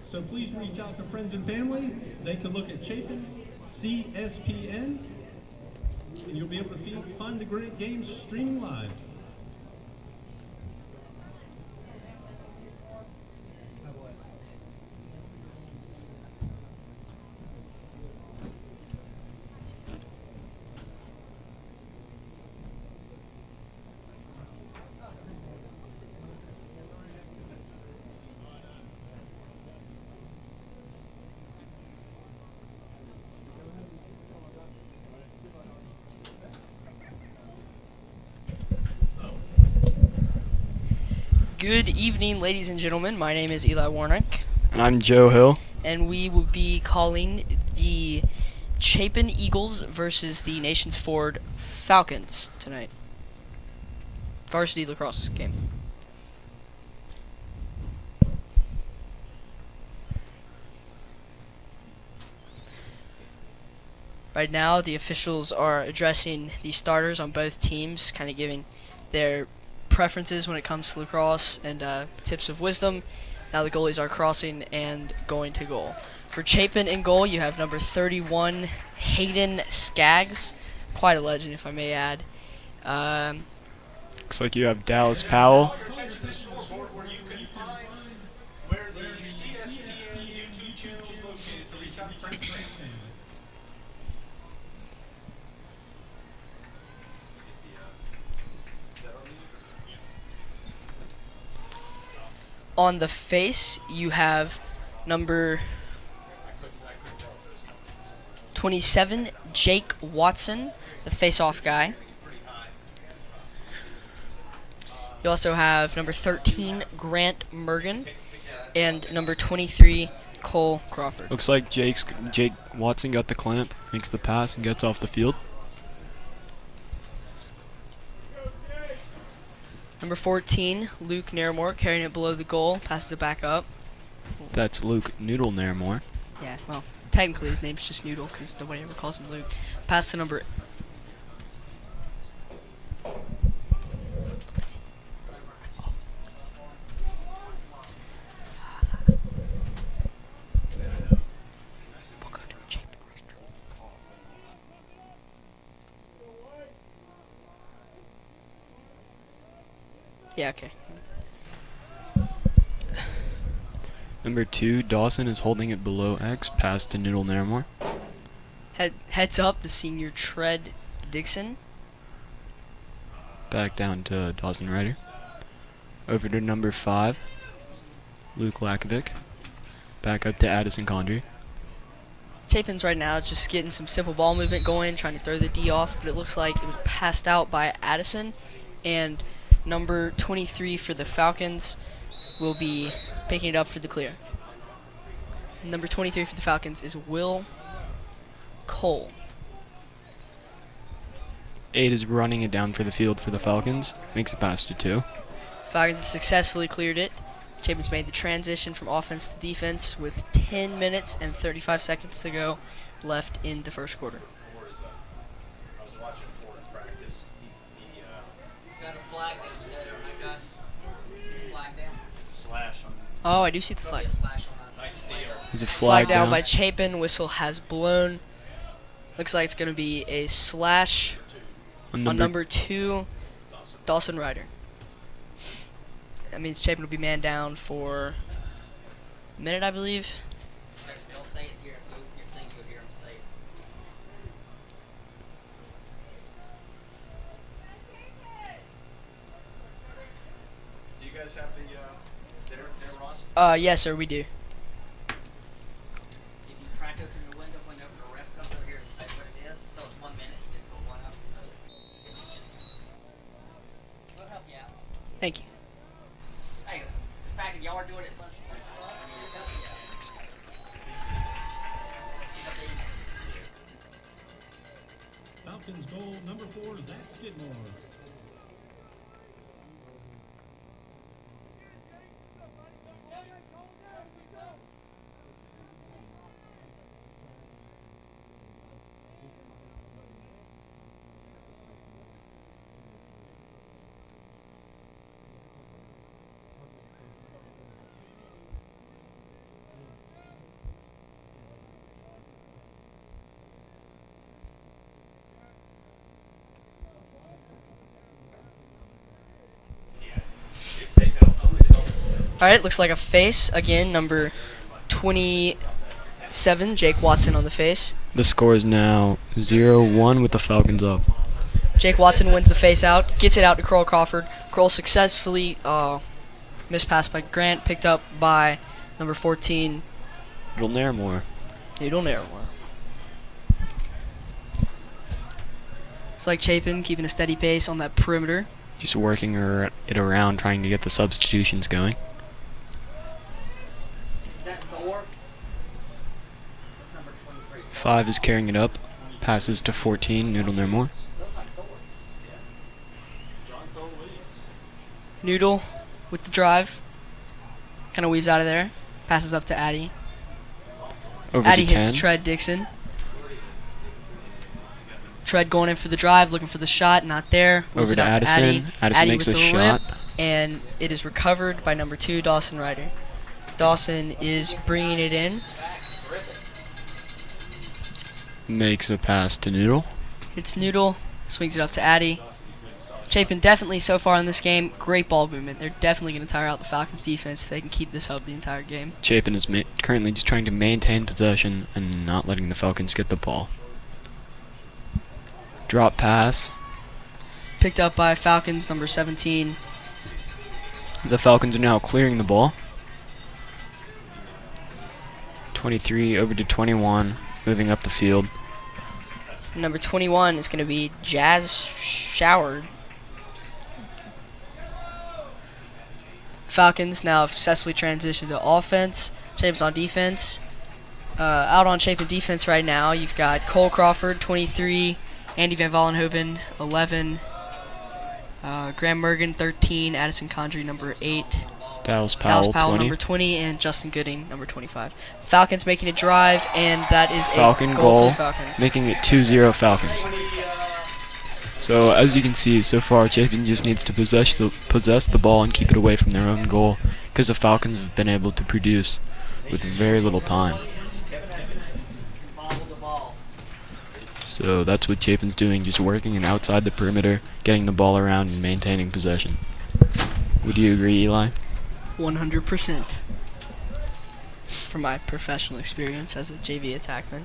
So please reach out to friends and family. They can look at Chapin, CSPN, and you'll be able to find the great games streaming live. Good evening, ladies and gentlemen. My name is Eli Warnock, And I'm Joe Hill. and we will be calling the Chapin Eagles versus the Nations Ford Falcons tonight. Varsity lacrosse game. Right now, the officials are addressing the starters on both teams, kind of giving their preferences when it comes to lacrosse and tips of wisdom. Now the goalies are crossing and going to goal. For Chapin in goal, you have number 31, Hayden Skaggs. Quite a legend, if I may add. Looks like you have Dallas Powell. On the face, you have number 27, Jake Watson, the face-off guy. You also have number 13, Grant Mergen, and number 23, Cole Crawford. Looks like Jake Watson got the clamp, makes the pass, and gets off the field. Number 14, Luke Nairmore, carrying it below the goal, passes it back up. That's Luke Noodle Nairmore. Yeah, well, technically his name's just Noodle because nobody ever calls him Luke. Pass to number... Yeah, okay. Number 2, Dawson is holding it below X, pass to Noodle Nairmore. Heads up to senior Tread Dixon. Back down to Dawson Ryder. Over to number 5, Luke Lakovic. Back up to Addison Condry. Chapin's right now just getting some simple ball movement going, trying to throw the D off, but it looks like it was passed out by Addison. And number 23 for the Falcons will be picking it up for the clear. And number 23 for the Falcons is Will Cole. 8 is running it down for the field for the Falcons. Makes it pass to 2. The Falcons have successfully cleared it. Chapin's made the transition from offense to defense with 10 minutes and 35 seconds to go left in the first quarter. Got a flag down there, right, guys? See the flag down? Oh, I do see the flag. A slash on us. Nice steal. Is it Flag flag down by Chapin. Whistle has blown. Looks like it's going to be a slash on number 2, Dawson Ryder. That means Chapin will be man down for a minute, I believe. They'll say it here. If you think you'll hear them say it. Do you guys have their roster? Yes, sir, we do. If you crack open your window whenever the ref comes over here to say what it is, so it's 1 minute, you can put one up. So we'll help you out. Thank you. Hey, the fact that y'all are doing it plus us, we'll help you out. Falcons goal number 4, Zach Skidmore. All right, looks like a face again. Number 27, Jake Watson on the face. The score is now 0-1 with the Falcons up. Jake Watson wins the face out, gets it out to Kroll Crawford. Kroll successfully missed pass by Grant, picked up by number 14, Little Nairmore. Noodle Nairmore. It's like Chapin keeping a steady pace on that perimeter. Just working it around, trying to get the substitutions going. Is that Thor? That's number 23. 5 is carrying it up. Passes to 14, Noodle Nairmore. Looks like Thor. Noodle with the drive. Kind of weaves out of there. Passes up to Addy. Over Addy to hits 10. Tread Dixon. Tread going in for the drive, looking for the shot, not there. Moves Over it to out Addison. Addy. Addison Addy makes with a the shot. limp, and it is recovered by number 2, Dawson Ryder. Dawson is bringing it in. Makes a pass to Noodle. It's Noodle, swings it up to Addy. Chapin definitely so far in this game, great ball movement. They're definitely going to tire out the Falcons defense if they can keep this up the entire game. Chapin is currently just trying to maintain possession and not letting the Falcons get the ball. Drop pass. Picked up by Falcons, number 17. The Falcons are now clearing the ball. 23 over to 21, moving up the field. Number 21 is going to be Jazz Showard. Falcons now have successfully transitioned to offense. Chapin's on defense. Out on Chapin defense right now, you've got Cole Crawford, 23, Andy Van Vollenhoven, 11, Graham Mergen, 13, Addison Condry, number 8, Dallas Powell, 20. number 20, and Justin Gooding, number 25. Falcons making a drive, and that is Falcon a goal goal, for the Falcons. making it 2-0 Falcons. So as you can see, so far Chapin just needs to possess the ball and keep it away from their own goal, because the Falcons have been able to produce with very little time. So that's what Chapin's doing, just working and outside the perimeter, getting the ball around and maintaining possession. Would you agree, Eli? 100%. From my professional experience as a JV attackman.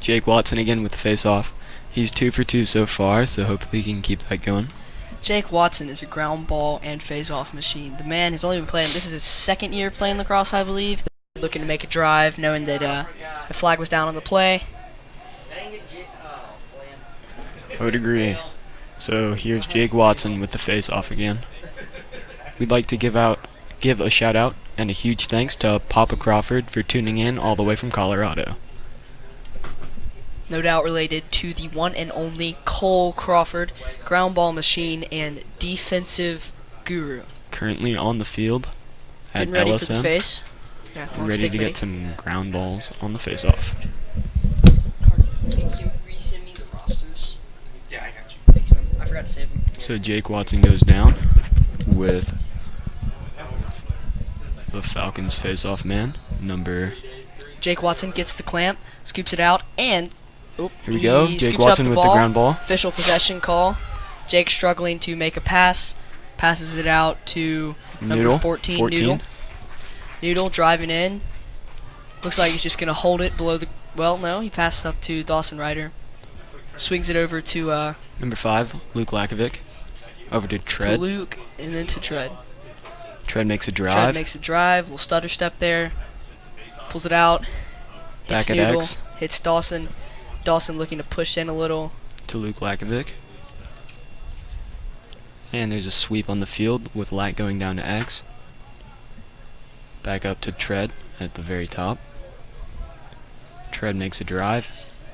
Jake Watson again with the face-off. He's 2 for 2 so far, so hopefully he can keep that going. Jake Watson is a ground ball and face-off machine. The man has only been playing, this is his second year playing lacrosse, I believe. Looking to make a drive, knowing that the flag was down on the play. I would agree. So here's Jake Watson with the face-off again. We'd like to give a shout-out and a huge thanks to Papa Crawford for tuning in all the way from Colorado. No doubt related to the one and only Cole Crawford, ground ball machine and defensive guru. Currently on the field at Getting ready for the LSM, face. Yeah, long ready stick to mini. get some ground balls on the face-off. Can you resend me the rosters? Yeah, I got you. Thanks, man. I forgot to save them. So Jake Watson goes down with the Falcons face-off man, number... Jake Watson gets the clamp, scoops it out, and Here we go, he Jake scoops Watson up with the the ball. ground ball. Official possession call. Jake struggling to make a pass, passes it out to number Noodle, 14, 14. Noodle. Noodle driving in. Looks like he's just going to hold it below the... Well, no, he passed up to Dawson Ryder. Swings it over to Number 5, Luke Lakovic. Over to Tread. Luke, and then to Tread. Tread makes a drive. Tread makes a drive, little stutter step there. Pulls it out. Hits Back at Noodle, X. hits Dawson. Dawson looking to push in a little. To Luke Lakovic. And there's a sweep on the field with Lack going down to X. Back up to Tread at the very top. Tread makes a drive.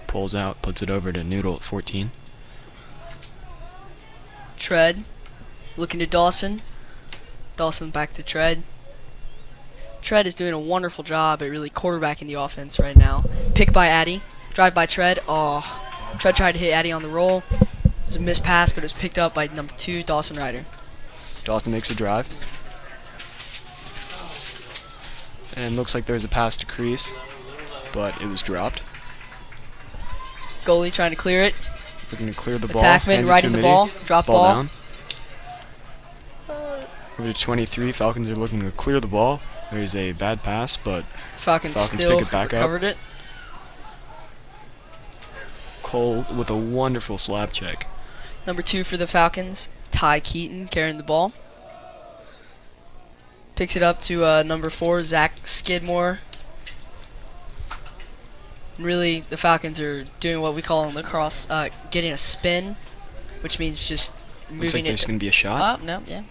Pulls out, puts it over to Noodle at 14. Tread looking to Dawson. Dawson back to Tread. Tread is doing a wonderful job at really quarterbacking the offense right now. Pick by Addy. Drive by Tread. Oh, Tread tried to hit Addy on the roll. It was a missed pass, but it was picked up by number 2, Dawson Ryder. Dawson makes a drive. And looks like there's a pass to Crease, but it was dropped. Goalie trying to clear it. Looking to clear the ball. Attackman hands it right to in the Mitty. ball. Drop ball. Down. Over to 23. Falcons are looking to clear the ball. There's a bad pass, but Falcons Falcons still pick it back up. recovered it. Cole with a wonderful slap check. Number 2 for the Falcons, Ty Keaton carrying the ball. Picks it up to number 4, Zach Skidmore. Really, the Falcons are doing what we call in lacrosse, getting a spin, which means just Looks moving like there's it going to be a shot up. No, yeah.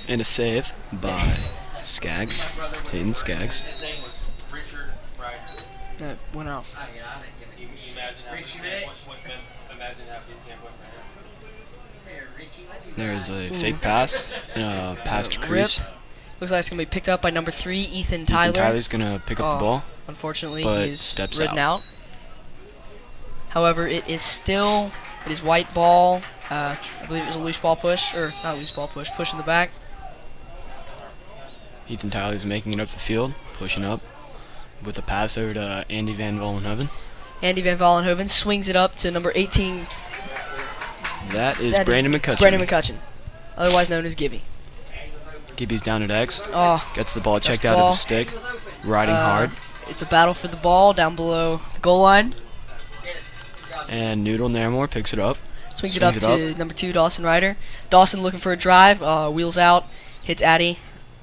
and a save by Skaggs. Hayden Skaggs. His name was Richard Ryder. That went out. Oh, yeah, I didn't give You it. can imagine how Richie boot Rich. camp went. Imagine how boot camp went for him. Here, Richie, let me There's ride. a fake pass and a pass to Rip. crease. Looks like it's going to be picked up by number 3, Ethan Ethan Tyler. Tyler's going to pick up the Oh. ball. Unfortunately, but he is steps ridden out. out. However, it is white ball. I believe it was a loose ball push, or not loose ball push in the back. Ethan Tyler's making it up the field, pushing up with a pass over to Andy Van Vollenhoven. Andy Van Vollenhoven swings it up to number 18. That is That Brandon is McCutcheon. Brandon McCutcheon, otherwise known as Gibby. Gibby's down at X. Oh, Gets the ball checked the out of ball. the stick. Riding hard. It's a battle for the ball down below the goal line. And Noodle Nairmore picks it up. Swings it up to number 2, Dawson Ryder. Dawson looking for a drive, wheels out, hits Addy.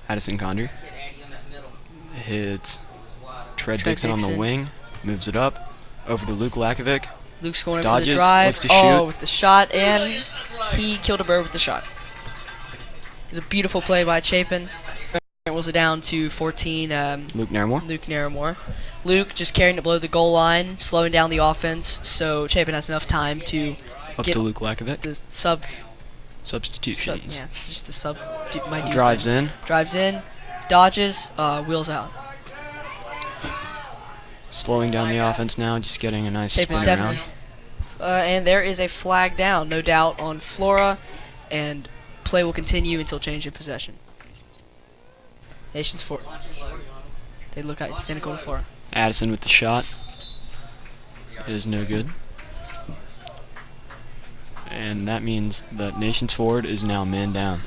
Addison Condry. Get Andy in that middle. Hits It was wide. Tread Tread Dixon on the Dixon. wing. Moves it up. Over to Luke Lakovic. Luke's going in Dodges, for the drive. looks to Oh, shoot. with the shot, and he killed a bird with the shot. It was a beautiful play by Chapin. It was down to 14, Luke Nairmore. Luke Nairmore. Luke just carrying it below the goal line, slowing down the offense, so Chapin has enough time to Up get to Luke Lakovic. the sub, Substitutions. yeah, just the sub. My dudes Drives in. Drives in, dodges, wheels out. Slowing down the offense now. Just getting a nice Chapin spin definitely. around. And there is a flag down, no doubt, on Flora, and play will continue until change in possession. Nations Fort. They look identical to Flora. Addison with the shot. It is no good. And that means that Nations Forward is now man down.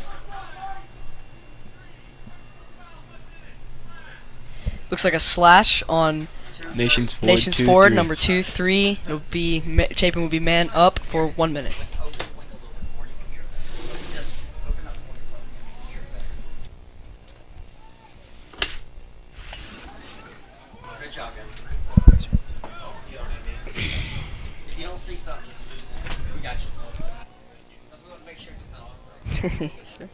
Looks like a slash on Nations Forward. Nations 2, Forward, 3. number 2, 3. It'll be Chapin will be man up for 1 minute. Just open up the window so you can hear. Good job, guys. If you don't see something, just we got you. Because we want to make sure you felt Sure.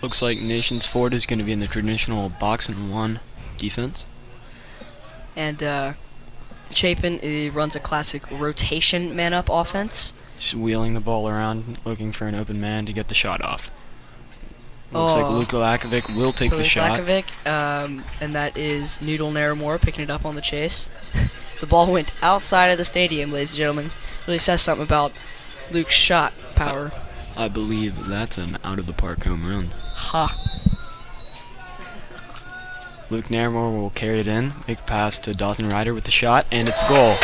Looks like Nations Forward is going to be in the traditional box and one defense. And Chapin runs a classic rotation man-up offense. Just wheeling the ball around, looking for an open man to get the shot off. Looks like Oh. Luke Lakovic will take the Luke shot. Lakovic, and that is Noodle Nairmore picking it up on the chase. The ball went outside of the stadium, ladies and gentlemen. Really says something about Luke's shot power. I believe that's an out-of-the-park home run. Ha. Luke Nairmore will carry it in, make a pass to Dawson Ryder with the shot, and it's a goal.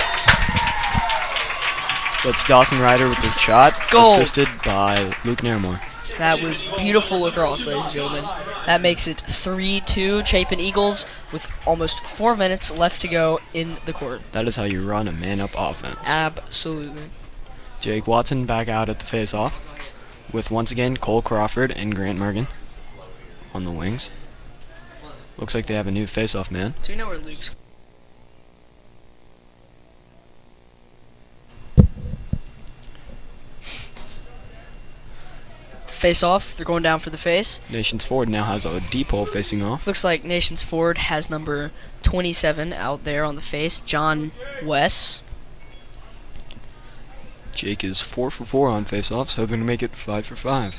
So it's Dawson Ryder with the shot, Goal. assisted by Luke Nairmore. That was beautiful lacrosse, ladies and gentlemen. That makes it 3-2 Chapin Eagles with almost 4 minutes left to go in the quarter. That is how you run a man-up offense. Absolutely. Jake Watson back out at the face-off with, once again, Cole Crawford and Grant Mergen on the wings. Looks like they have a new face-off man. Do you know where Luke's... Face off. They're going down for the face. Nations Forward now has a deep hole facing off. Looks like Nations Forward has number 27 out there on the face, John West. Jake is 4 for 4 on face-offs, hoping to make it 5 for 5.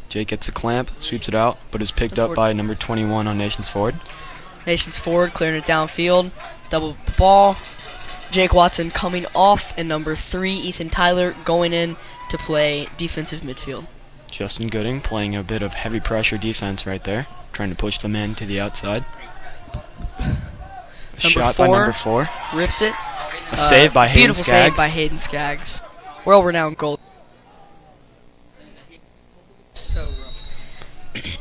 Jake gets a clamp, sweeps it out, but is picked up by number 21 on Nations Forward. Nations Forward clearing it downfield. Double the ball. Jake Watson coming off, and number 3, Ethan Tyler, going in to play defensive midfield. Justin Gooding playing a bit of heavy pressure defense right there, trying to push the man to the outside. A shot by number 4. Rips it. A save by Hayden Beautiful Skaggs. save by Hayden Skaggs. World-renowned goal. So rough.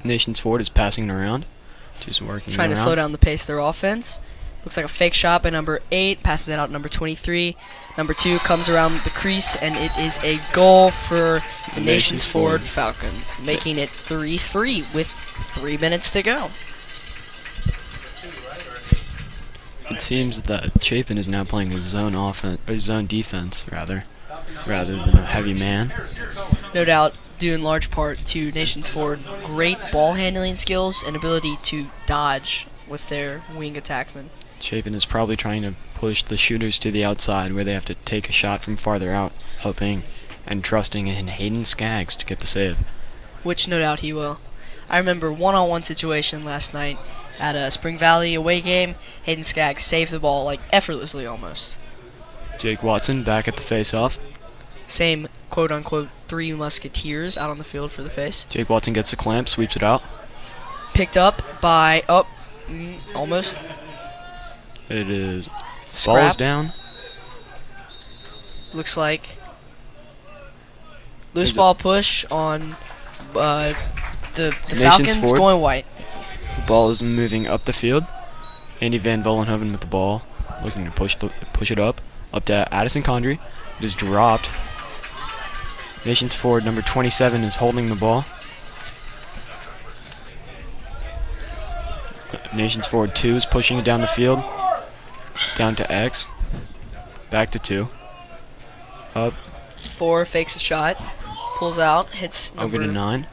Nations Ford is passing it around. Just working Trying it to around. slow down the pace of their offense. Looks like a fake shot by number 8. Passes it out to number 23. Number 2 comes around the crease, and it is a goal for the Nations Ford Falcons, making it 3-3 with 3 minutes to go. It seems that Chapin is now playing a zone offense, or zone defense rather than a heavy man. No doubt due in large part to Nations Ford great ball handling skills and ability to dodge with their wing attackmen. Chapin is probably trying to push the shooters to the outside where they have to take a shot from farther out, hoping and trusting in Hayden Skaggs to get the save. Which no doubt he will. I remember one-on-one situation last night at a Spring Valley away game. Hayden Skaggs saved the ball like effortlessly almost. Jake Watson back at the face-off. Same quote-unquote 3 musketeers out on the field for the face. Jake Watson gets the clamp, sweeps it out. Picked up by, almost. It is It's a balls scrap. down. Looks like loose Is it- ball push on the Nations Falcons Ford. going white. The ball is moving up the field. Andy Van Vollenhoven with the ball, looking to push it up to Addison Condry. It is dropped. Nations Ford number 27 is holding the ball. Nations Ford 2 is pushing it down the field. Down to X. Back to 2. Up 4 fakes a shot, pulls out, hits over number to 9.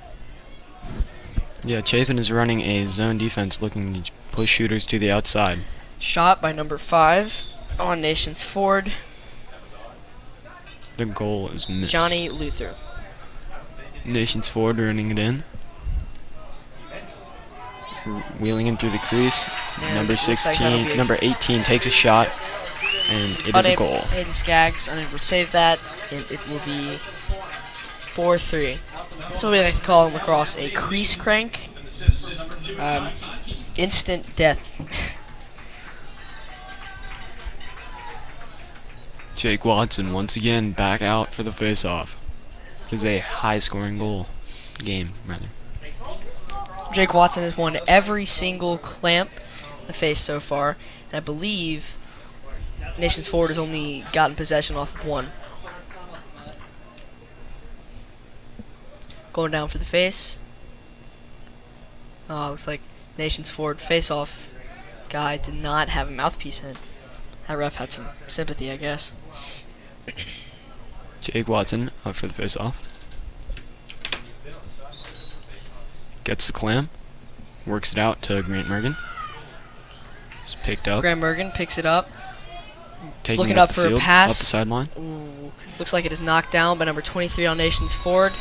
Yeah, Chapin is running a zone defense looking to push shooters to the outside. shot by number 5 on Nations Ford, The goal is missed. Johnny Luther. Nations Ford running it in. Wheeling in through the crease. And Number it looks like that'll 16, be a- number 18 takes a shot, and it is a Unable- goal. Hayden Skaggs unable to save that, and it will be 4-3. That's what we like to call in lacrosse a crease crank. Instant death. Jake Watson once again back out for the face-off. It is a high-scoring game, rather. Jake Watson has won every single clamp in the face so far, and I believe Nations Ford has only gotten possession off of 1. Going down for the face. Looks like Nations Ford face-off guy did not have a mouthpiece in. That ref had some sympathy, I guess. Jake Watson up for the face-off. Gets the clam. Works it out to Grant Mergen. It's picked up. Graham Mergen picks it up. Taking looking it up the for a field, pass. Up the sideline. Ooh, looks like it is knocked down by number 23 on Nations Ford.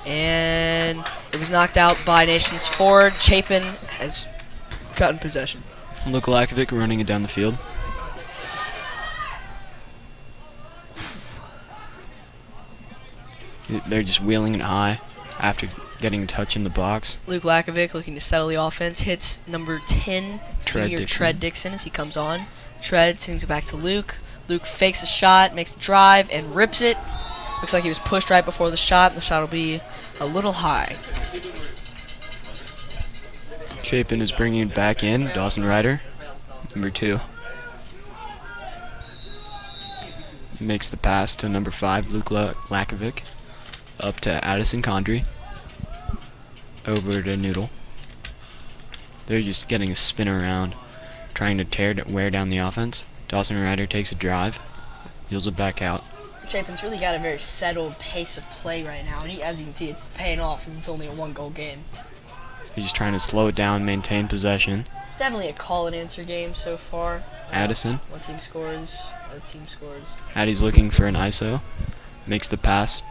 And it was knocked out by Nations Ford. Chapin has gotten possession. Luke Lakovic running it down the field. They're just wheeling it high after getting a touch in the box. Luke Lakovic looking to settle the offense. Hits number 10, senior Dixon. Tread Dixon as he comes on. Tread swings it back to Luke. Luke fakes a shot, makes the drive, and rips it. Looks like he was pushed right before the shot, and the shot will be a little high. Chapin is bringing it back in. Dawson Ryder, number 2. Makes the pass to number 5, Luke Lakovic. Up to Addison Condry. Over to Noodle. They're just getting a spin around, trying to wear down the offense. Dawson Ryder takes a drive, wheels it back out. Chapin's really got a very settled pace of play right now, and as you can see, it's paying off because it's only a 1-goal game. He's just trying to slow it down, maintain possession. Definitely a call and answer game so far. Addison. One team scores, other team scores. Addie's looking for an ISO. Makes the pass.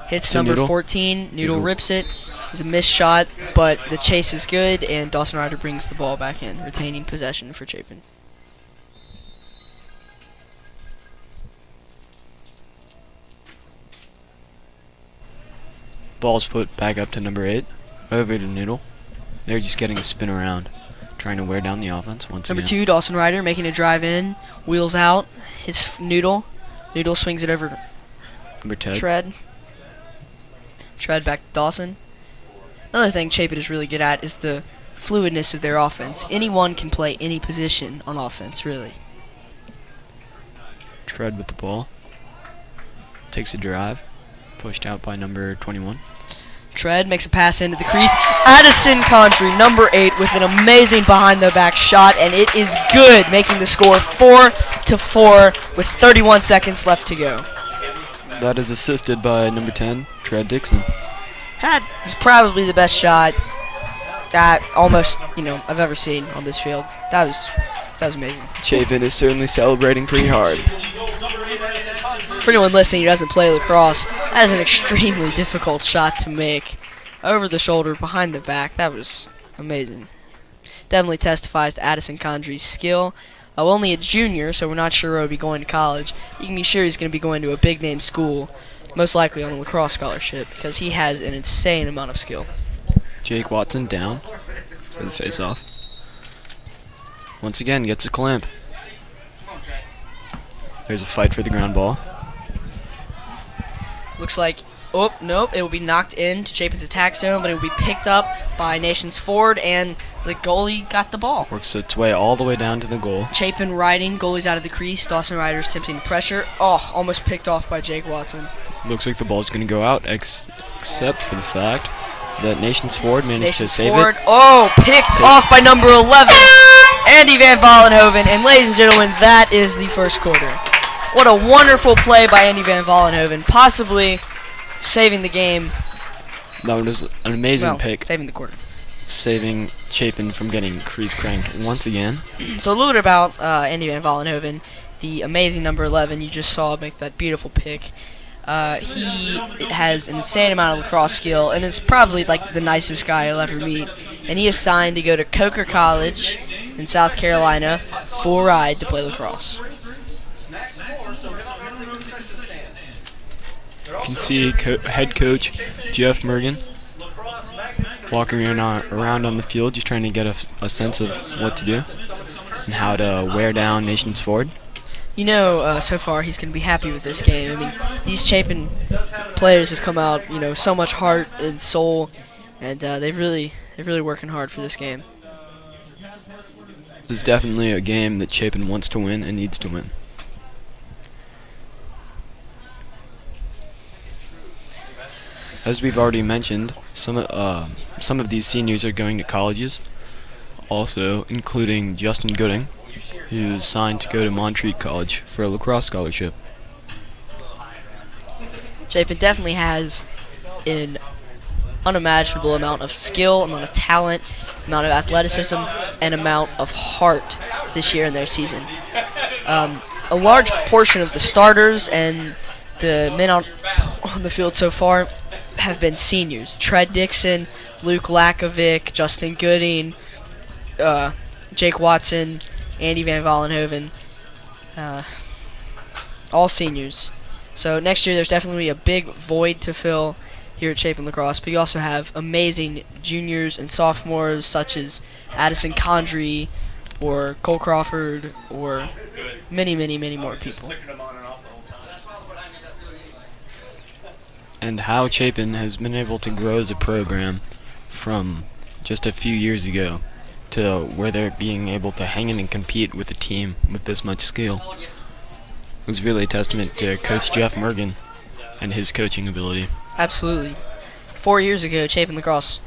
Hits To number Noodle. 14. Noodle Noodle. rips it. It was a missed shot, but the chase is good, and Dawson Ryder brings the ball back in, retaining possession for Chapin. Ball's put back up to number 8. Over to Noodle. They're just getting a spin around, trying to wear down the offense once Number again. 2, Dawson Ryder making a drive in, wheels out, hits Noodle. Noodle swings it over Number 10. Tread. Tread back to Dawson. Another thing Chapin is really good at is the fluidness of their offense. Anyone can play any position on offense, really. Tread with the ball. Takes a drive. Pushed out by number 21. Tread makes a pass into the crease. Addison Condry, number 8, with an amazing behind-the-back shot, and it is good, making the score 4-4 with 31 seconds left to go. That is assisted by number 10, Tread Dixon. That is probably the best shot that almost, I've ever seen on this field. That was amazing. Chapin is certainly celebrating pretty hard. For anyone listening who doesn't play lacrosse, that is an extremely difficult shot to make. Over the shoulder, behind the back. That was amazing. Definitely testifies to Addison Condry's skill. Only a junior, so we're not sure where he'll be going to college. You can be sure he's going to be going to a big-name school, most likely on a lacrosse scholarship, because he has an insane amount of skill. Jake Watson down for the face-off. Once again, gets a clamp. There's a fight for the ground ball. Looks like, oh, nope, it will be knocked into Chapin's attack zone, but it will be picked up by Nations Ford, and the goalie got the ball. Works its way all the way down to the goal. Chapin riding, goalie's out of the crease, Dawson Ryder's attempting to pressure. Oh, almost picked off by Jake Watson. Looks like the ball's going to go out, except for the fact that Nations Ford managed to Nations save Ford, it. oh, picked off by number 11, Andy Van Vollenhoven, and ladies and gentlemen, that is the first quarter. What a wonderful play by Andy Van Vollenhoven, possibly saving the game. That was an amazing Well, pick, saving the quarter. saving Chapin from getting crease cranked once again. So a little bit about Andy Van Vollenhoven, the amazing number 11 you just saw make that beautiful pick. He has an insane amount of lacrosse skill and is probably like the nicest guy you'll ever meet. And he is signed to go to Coker College in South Carolina, full ride to play lacrosse. You can see head coach Jeff Mergen walking around on the field, just trying to get a sense of what to do and how to wear down Nations Ford. So far he's going to be happy with this game. I mean, these Chapin players have come out, so much heart and soul, and they're really working hard for this game. This is definitely a game that Chapin wants to win and needs to win. As we've already mentioned, some of these seniors are going to colleges, also including Justin Gooding, who's signed to go to Montreat College for a lacrosse scholarship. Chapin definitely has an unimaginable amount of skill, amount of talent, amount of athleticism, and amount of heart this year in their season. A large portion of the starters and the men on the field so far have been seniors. Tread Dixon, Luke Lakovic, Justin Gooding, Jake Watson, Andy Van Vollenhoven, all seniors. So next year there's definitely a big void to fill here at Chapin Lacrosse, but you also have amazing juniors and sophomores such as Addison Condry or Cole Crawford or many, many, many more people. And how Chapin has been able to grow as a program from just a few years ago to where they're being able to hang in and compete with a team with this much skill. It was really a testament to Coach Jeff Mergen and his coaching ability. Absolutely. 4 years ago, Chapin Lacrosse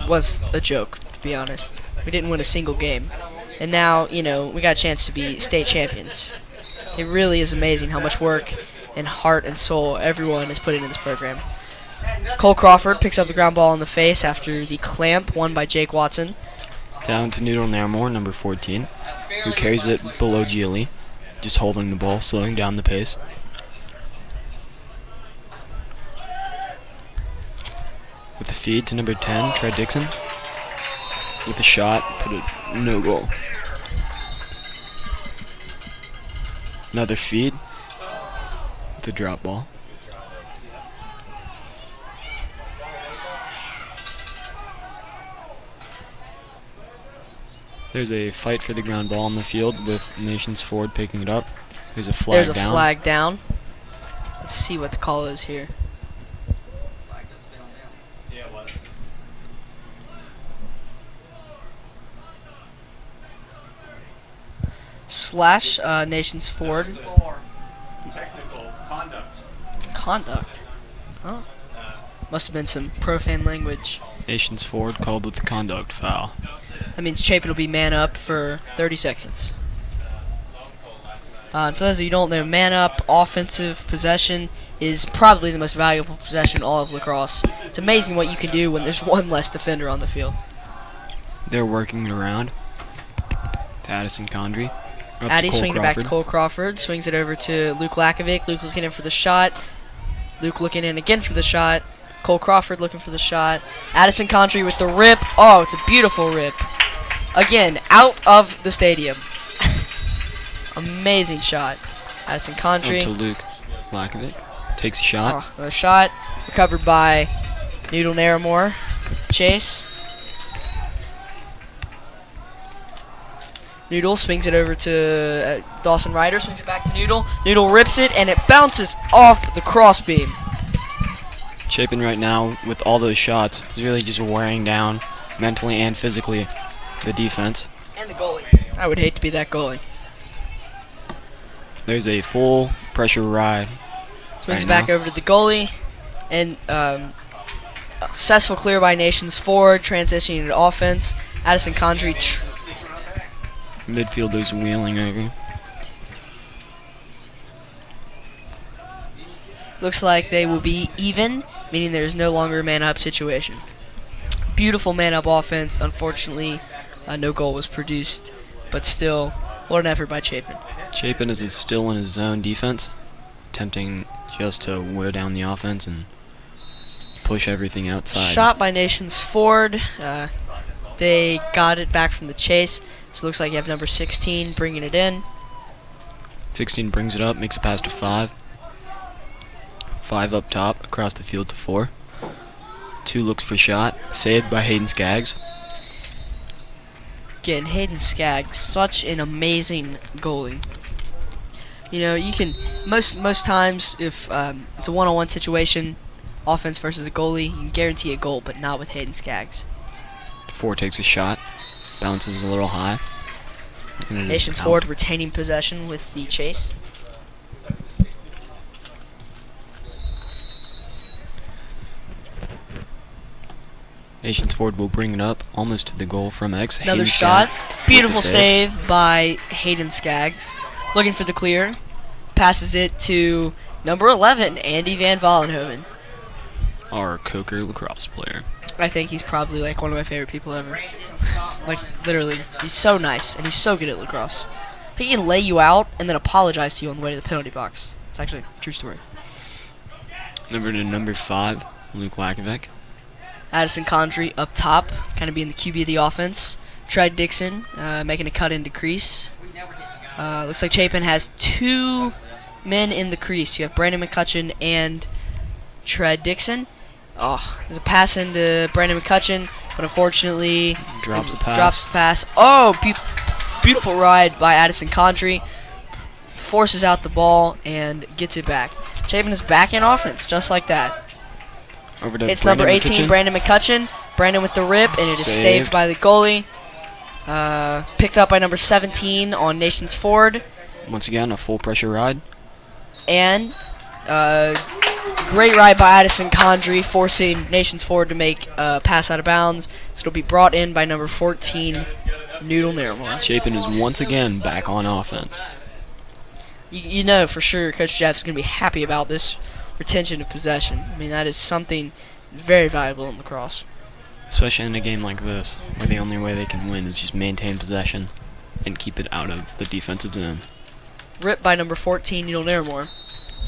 was a joke, to be honest. We didn't win a single game. And now, we got a chance to be state champions. It really is amazing how much work and heart and soul everyone has put into this program. Cole Crawford picks up the ground ball in the face after the clamp won by Jake Watson. Down to Noodle Nairmore, number 14, who carries it below Gilly, just holding the ball, slowing down the pace. With the feed to number 10, Tread Dixon. With a shot, put it no goal. Another feed. With a drop ball. There's a fight for the ground ball on the field with Nations Forward picking it up. There's a flag There's a down. flag down. Let's see what the call is here. Flag just spin on them. Yeah, it was. Slash Nations Forward. 4. Technical conduct. Conduct. Oh. Must have been some profane language. Nations Forward called with the conduct foul. That means Chapin will be man up for 30 seconds. And for those of you who don't know, man up offensive possession is probably the most valuable possession in all of lacrosse. It's amazing what you can do when there's one less defender on the field. They're working it around to Addison Condry. Up to Addy Cole swinging it back to Crawford. Cole Crawford. Swings it over to Luke Lakovic. Luke looking in for the shot. Luke looking in again for the shot. Cole Crawford looking for the shot. Addison Condry with the rip. Oh, it's a beautiful rip. Again, out of the stadium. Amazing shot. Addison Up Condry. to Luke Lakovic. Takes a shot. Oh, another shot. Recovered by Noodle Naramore. Chase. Noodle swings it over to Dawson Ryder. Swings it back to Noodle. Noodle rips it, and it bounces off the crossbeam. Chapin right now, with all those shots, is really just wearing down mentally and physically the defense. And the goalie. I would hate to be that goalie. There's a full pressure ride. Swings right it back now. over to the goalie. And successful clear by Nations Forward, transitioning to offense. Addison Condry. Midfielders wheeling over. Looks like they will be even, meaning there's no longer a man-up situation. Beautiful man-up offense. Unfortunately, no goal was produced, but still, what an effort by Chapin. Chapin is still in his zone defense, attempting just to wear down the offense and push everything outside. Shot by Nations Forward. They got it back from the chase, so it looks like you have number 16 bringing it in. 16 brings it up, makes a pass to 5. 5 up top, across the field to 4. 2 looks for shot, saved by Hayden Skaggs. Again, Hayden Skaggs, such an amazing goalie. You know, you can most times if it's a one-on-one situation, offense versus a goalie, you can guarantee a goal, but not with Hayden Skaggs. 4 takes a shot, bounces a little high. and it is Nations out. Forward retaining possession with the chase. Nations Forward will bring it up almost to the goal from X. Another Hayden shot. Skaggs with Beautiful the save by Hayden Skaggs. Looking for the clear. Passes it to number 11, Andy Van Vollenhoven. Our Coker lacrosse player. I think he's probably like one of my favorite people ever. Like literally, he's so nice and he's so good at lacrosse. He can lay you out and then apologize to you on the way to the penalty box. It's actually a true story. Number 5, Luke Lakovic. Addison Condry up top, kind of being the QB of the offense. Tread Dixon making a cut into crease. Looks like Chapin has 2 men in the crease. You have Brandon McCutcheon and Tread Dixon. Oh, there's a pass into Brandon McCutcheon, but unfortunately Drops the pass. Drops the pass. Oh, beautiful ride by Addison Condry. Forces out the ball and gets it back. Chapin is back in offense, just like that. Over to It's number 18, McCutcheon. Brandon McCutcheon. Brandon with the rip, and it is saved Saved. by the goalie. Picked up by number 17 on Nations Forward. Once again, a full pressure ride. And great ride by Addison Condry, forcing Nations Forward to make a pass out of bounds. So it'll be brought in by number 14, Noodle Naramore. Chapin is once again back on offense. You know for sure Coach Jeff's going to be happy about this retention of possession. I mean, that is something very valuable in lacrosse. Especially in a game like this, where the only way they can win is just maintain possession and keep it out of the defensive zone. Ripped by number 14, Noodle Naramore.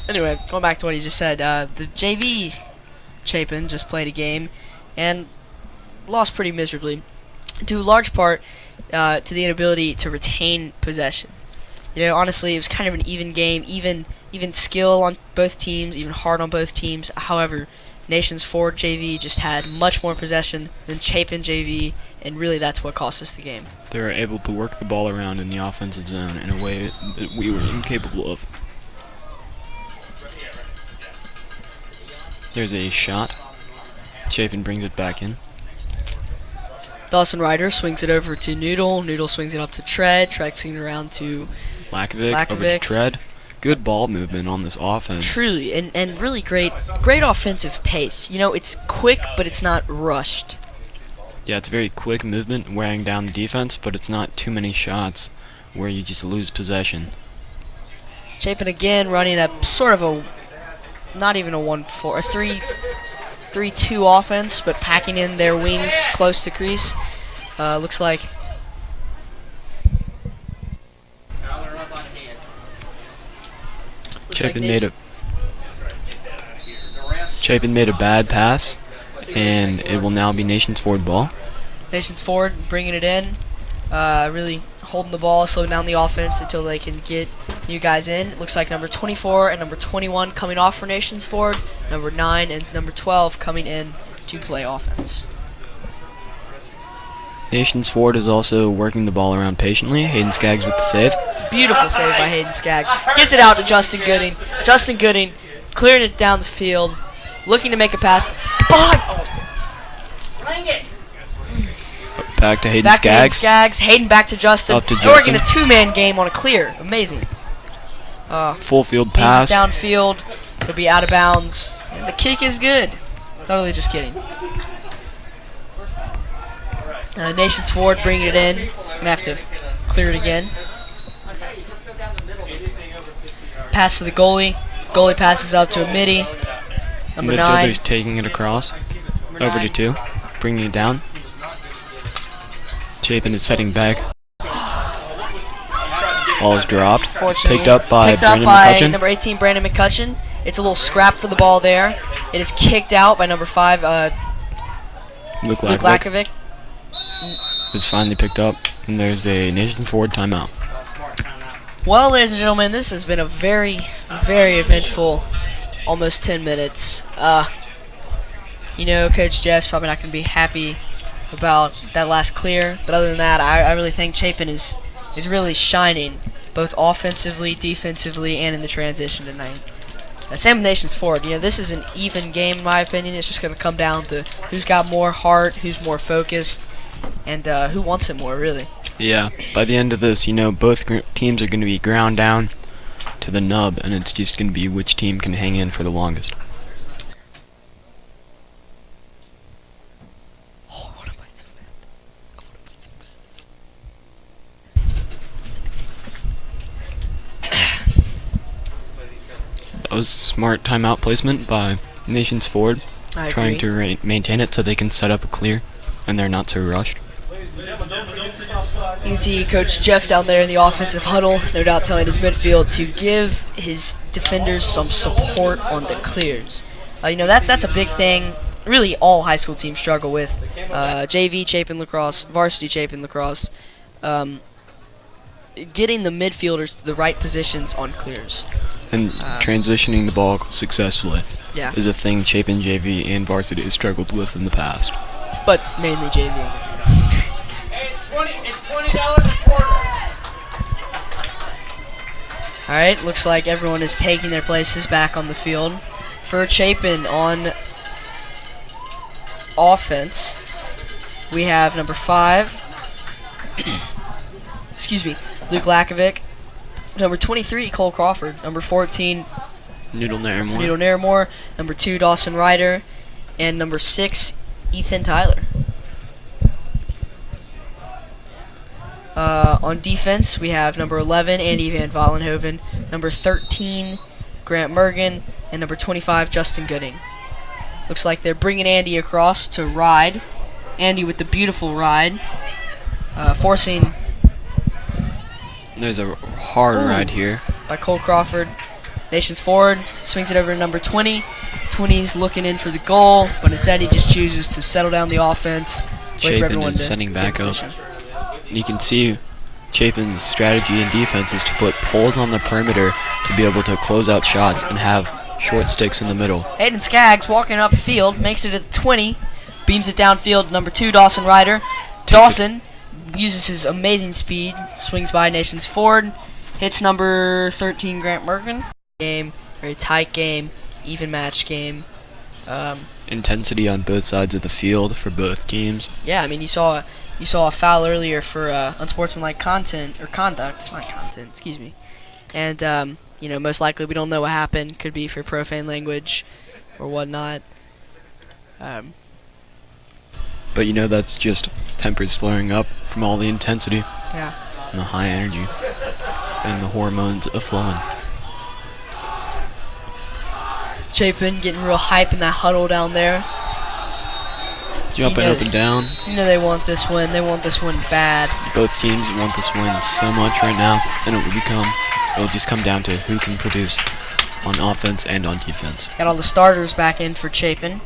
Anyway, going back to what he just said, the JV Chapin just played a game and lost pretty miserably, due in large part to the inability to retain possession. You know, honestly, it was kind of an even game, even skill on both teams, even hard on both teams. However, Nations Forward JV just had much more possession than Chapin JV, and really that's what cost us the game. They were able to work the ball around in the offensive zone in a way that we were incapable of. There's a shot. Chapin brings it back in. Dawson Ryder swings it over to Noodle. Noodle swings it up to Tread. Tread swings it around to Lakovic over to Tread. Good ball movement on this offense. Truly, and really great offensive pace. You know, it's quick, but it's not rushed. Yeah, it's very quick movement, wearing down the defense, but it's not too many shots where you just lose possession. Chapin again running a sort of a, not even a 1-4, a 3-2 offense, but packing in their wings close to crease. Looks like Chapin made a bad pass, and it will now be Nations forward ball. Nations forward, bringing it in, really holding the ball, slowing down the offense until they can get new guys in. It looks like number 24 and number 21 coming off for Nations forward, number 9 and number 12 coming in to play offense. Nations forward is also working the ball around patiently. Hayden Skaggs with the save. Beautiful save by Hayden Skaggs. Gets it out to Justin Gooding. Justin Gooding clearing it down the field, looking to make a pass. Sling it! Back to Hayden Back to Hayden Skaggs. Skaggs. Hayden back to Justin. Up to They're working a Justin. two-man game on a clear. Amazing. Full field Beams pass. it downfield. It'll be out of bounds. And the kick is good. Totally just kidding. Nations forward, bringing it in. Gonna have to clear it again. Pass to the goalie. Goalie passes up to a midi. Number 9. Midfielder's taking it across. Over to 2. Bringing it down. Chapin is setting back. Ball is dropped. Fortunately, Picked up by Brandon by McCutcheon. number 18, Brandon McCutcheon. It's a little scrap for the ball there. It is kicked out by number 5, Luke Luke Lakovic Lakovic. is finally picked up, and there's a Nations forward timeout. Well, ladies and gentlemen, this has been a very, very eventful almost 10 minutes. You know, Coach Jeff's probably not going to be happy about that last clear, but other than that, I really think Chapin is really shining, both offensively, defensively, and in the transition tonight. Same with Nations forward. You know, this is an even game, in my opinion. It's just going to come down to who's got more heart, who's more focused, and who wants it more, really. Yeah, by the end of this, you know, both teams are going to be ground down to the nub, and it's just going to be which team can hang in for the longest. Oh, I want to bite so bad. That was smart timeout placement by Nations forward, I trying agree. to maintain it so they can set up a clear, and they're not so rushed. You can see Coach Jeff down there in the offensive huddle, no doubt telling his midfield to give his defenders some support on the clears. You know, that's a big thing. Really, all high school teams struggle with. JV, Chapin Lacrosse, Varsity Chapin Lacrosse. Getting the midfielders to the right positions on clears. And transitioning the ball successfully Yeah, is a thing Chapin, JV, and Varsity has struggled with in the past. but mainly JV. It's $20 a quarter. Alright, looks like everyone is taking their places back on the field. For Chapin on offense, we have number 5, excuse me, Luke Lakovic, number 23, Cole Crawford, number 14, Noodle Naramore. Noodle Naramore, number 2, Dawson Ryder, and number 6, Ethan Tyler. On defense, we have number 11, Andy Van Vollenhoven, number 13, Grant Mergen, and number 25, Justin Gooding. Looks like they're bringing Andy across to ride. Andy with the beautiful ride, forcing There's a hard ride here. by Cole Crawford. Nations forward, swings it over to number 20. 20's looking in for the goal, but instead he just chooses to settle down the offense. Wait for Chapin everyone is to setting get back up. position. You can see Chapin's strategy and defense is to put poles on the perimeter to be able to close out shots and have short sticks in the middle. Hayden Skaggs walking up field, makes it at the 20, beams it downfield, number 2, Dawson Ryder. Dawson uses his amazing speed, swings by Nations forward, hits number 13 Grant Merkin. Game, very tight game, even match game. Intensity on both sides of the field for both teams. Yeah, I mean you saw a foul earlier for unsportsmanlike conduct, excuse me. And you know, most likely we don't know what happened. Could be for profane language or whatnot. But you know, that's just tempers flaring up from all the intensity Yeah. and the high energy and the hormones flowing. Chapin getting real hype in that huddle down there. Jumping You know- up and down. You know they want this win. They want this win bad. Both teams want this win so much right now, and it'll just come down to who can produce on offense and on defense. Got all the starters back in for Chapin,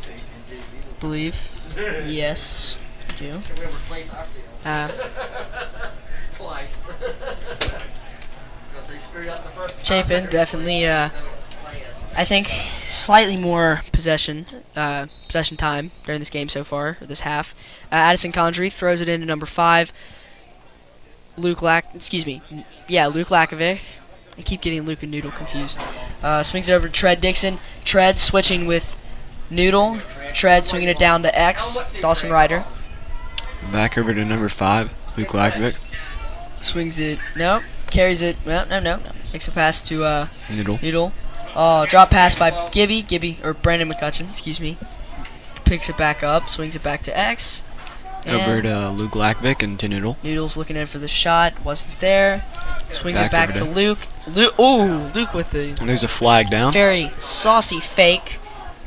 believe. Yes, I do. We replaced our field twice. Because they screwed up the first time. Chapin definitely, Let us play it. I think, slightly more possession time during this game so far, or this half. Addison Condry throws it into number 5. Luke Lakovic. I keep getting Luke and Noodle confused. Swings it over to Tread Dixon. Tread switching with Noodle. Tread swinging it down to X. Dawson Ryder. Back over to number 5, Luke Lakovic. Swings it. Nope. Carries it. Well, no. Makes a pass to Noodle. Noodle. Oh, drop pass by or Brandon McCutcheon, excuse me. Picks it back up, swings it back to X. Over And to Luke Lakovic and to Noodle. Noodle's looking in for the shot, wasn't there. Swings it back Back to over Luke. Luke with the And there's a flag down. very saucy fake.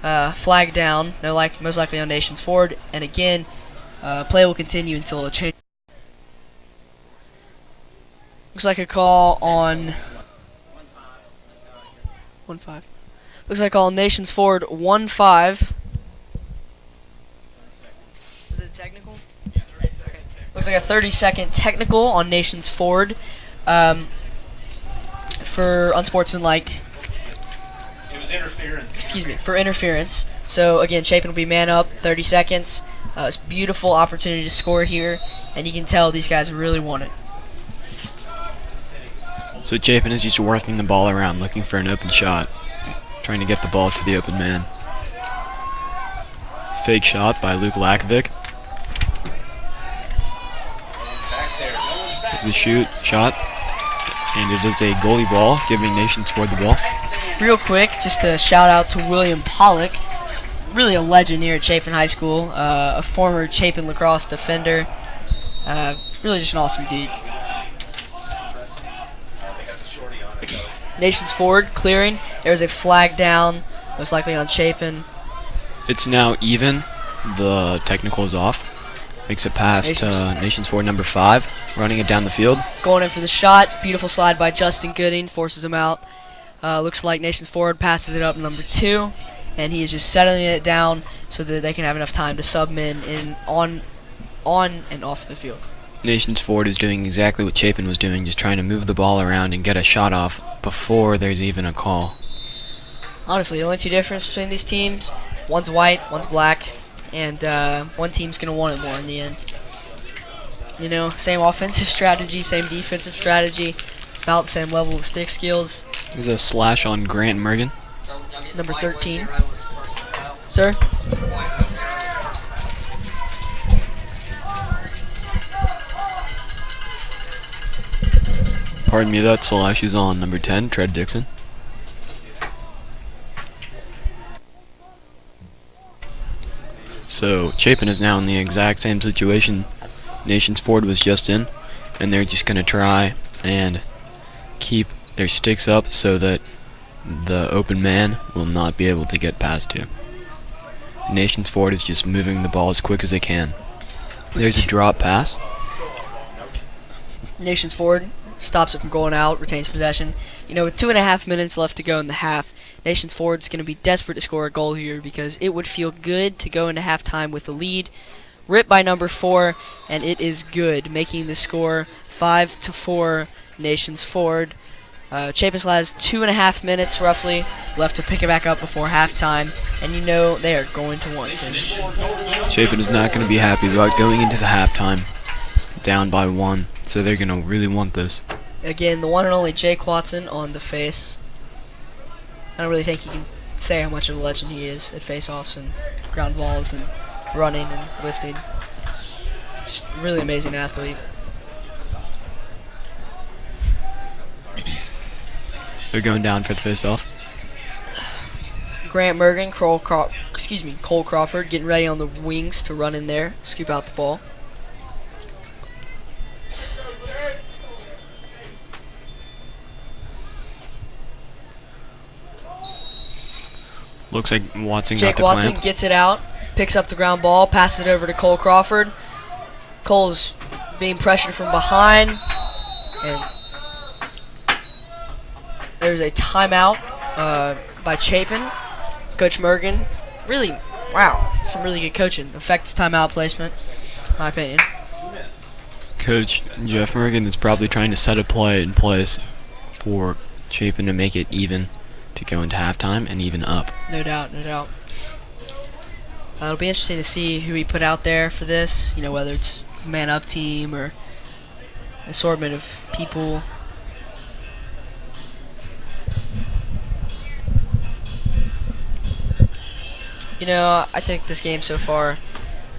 Flag down, most likely on Nations forward. And again, play will continue until a change. Looks like a call on 1-5. Looks like on Nations forward 1-5. Is it technical? Yeah, 30 seconds. Looks like a 30-second technical on Nations forward for unsportsmanlike. It was interference. Excuse me, for interference. So again, Chapin will be man up, 30 seconds. It's a beautiful opportunity to score here, and you can tell these guys really want it. So Chapin is just working the ball around, looking for an open shot, trying to get the ball to the open man. Fake shot by Luke Lakovic. There's a shot, and it is a goalie ball, giving Nations forward the ball. Real quick, just a shout out to William Pollock, really a legend here at Chapin High School, a former Chapin Lacrosse defender, really just an awesome dude. Nations forward, clearing. There's a flag down, most likely on Chapin. It's now even. The technical is off. Makes a pass to Nations forward number 5, running it down the field. Going in for the shot. Beautiful slide by Justin Gooding, forces him out. Looks like Nations forward passes it up to number 2, and he is just settling it down so that they can have enough time to sub men in on and off the field. Nations forward is doing exactly what Chapin was doing, just trying to move the ball around and get a shot off before there's even a call. Honestly, the only two differences between these teams, one's white, one's black, and one team's going to want it more in the end. You know, same offensive strategy, same defensive strategy, about the same level of stick skills. There's a slash on Grant Mergen. Number 13. Sir? Pardon me, that slash is on number 10, Tread Dixon. So Chapin is now in the exact same situation Nations forward was just in, and they're just going to try and keep their sticks up so that the open man will not be able to get past to. Nations forward is just moving the ball as quick as they can. There's a drop pass. Nations forward stops it from going out, retains possession. You know, with 2.5 minutes left to go in the half, Nations forward's going to be desperate to score a goal here because it would feel good to go into halftime with a lead. Ripped by number 4, and it is good, making the score 5-4 Nations forward. Chapin still has 2.5 minutes roughly left to pick it back up before halftime, and you know they are going to want to. Chapin is not going to be happy about going into the halftime down by 1, so they're gonna really want this. Again, the one and only Jake Watson on the face. I don't really think you can say how much of a legend he is at face-offs and ground balls and running and lifting. Just really amazing athlete. They're going down for the face-off. Grant Mergen, Cole Crawford getting ready on the wings to run in there, scoop out the ball. Looks like Watson Jake got the Watson clamp. gets it out, picks up the ground ball, passes it over to Cole Crawford. Cole's being pressured from behind, and there's a timeout by Chapin. Coach Mergen, really, wow, some really good coaching. Effective timeout placement, in my opinion. Coach Jeff Morgan is probably trying to set a play in place for Chapin to make it even, to go into halftime and even up. No doubt, no doubt. It'll be interesting to see who he put out there for this. You know, whether it's man-up team or assortment of people. You know, I think this game so far,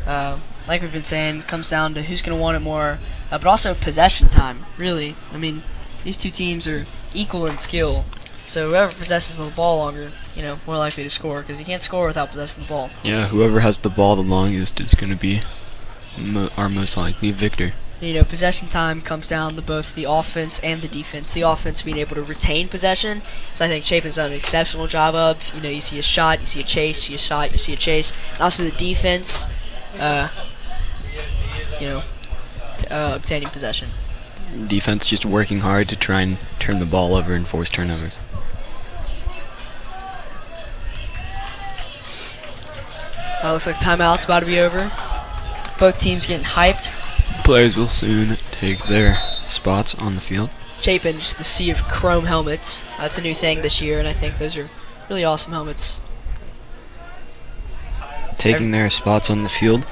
like we've been saying, comes down to who's going to want it more, but also possession time, really. I mean, these two teams are equal in skill, so whoever possesses the ball longer, you know, more likely to score, because you can't score without possessing the ball. Yeah, whoever has the ball the longest is going to be our most likely victor. You know, possession time comes down to both the offense and the defense. The offense being able to retain possession, so I think Chapin's done an exceptional job of. You know, you see a shot, you see a chase, you see a shot, you see a chase. And also the defense, obtaining possession. Defense just working hard to try and turn the ball over and force turnovers. Looks like timeout's about to be over. Both teams getting hyped. Players will soon take their spots on the field. Chapin, just the sea of chrome helmets. That's a new thing this year, and I think those are really awesome helmets. Taking their spots on the field,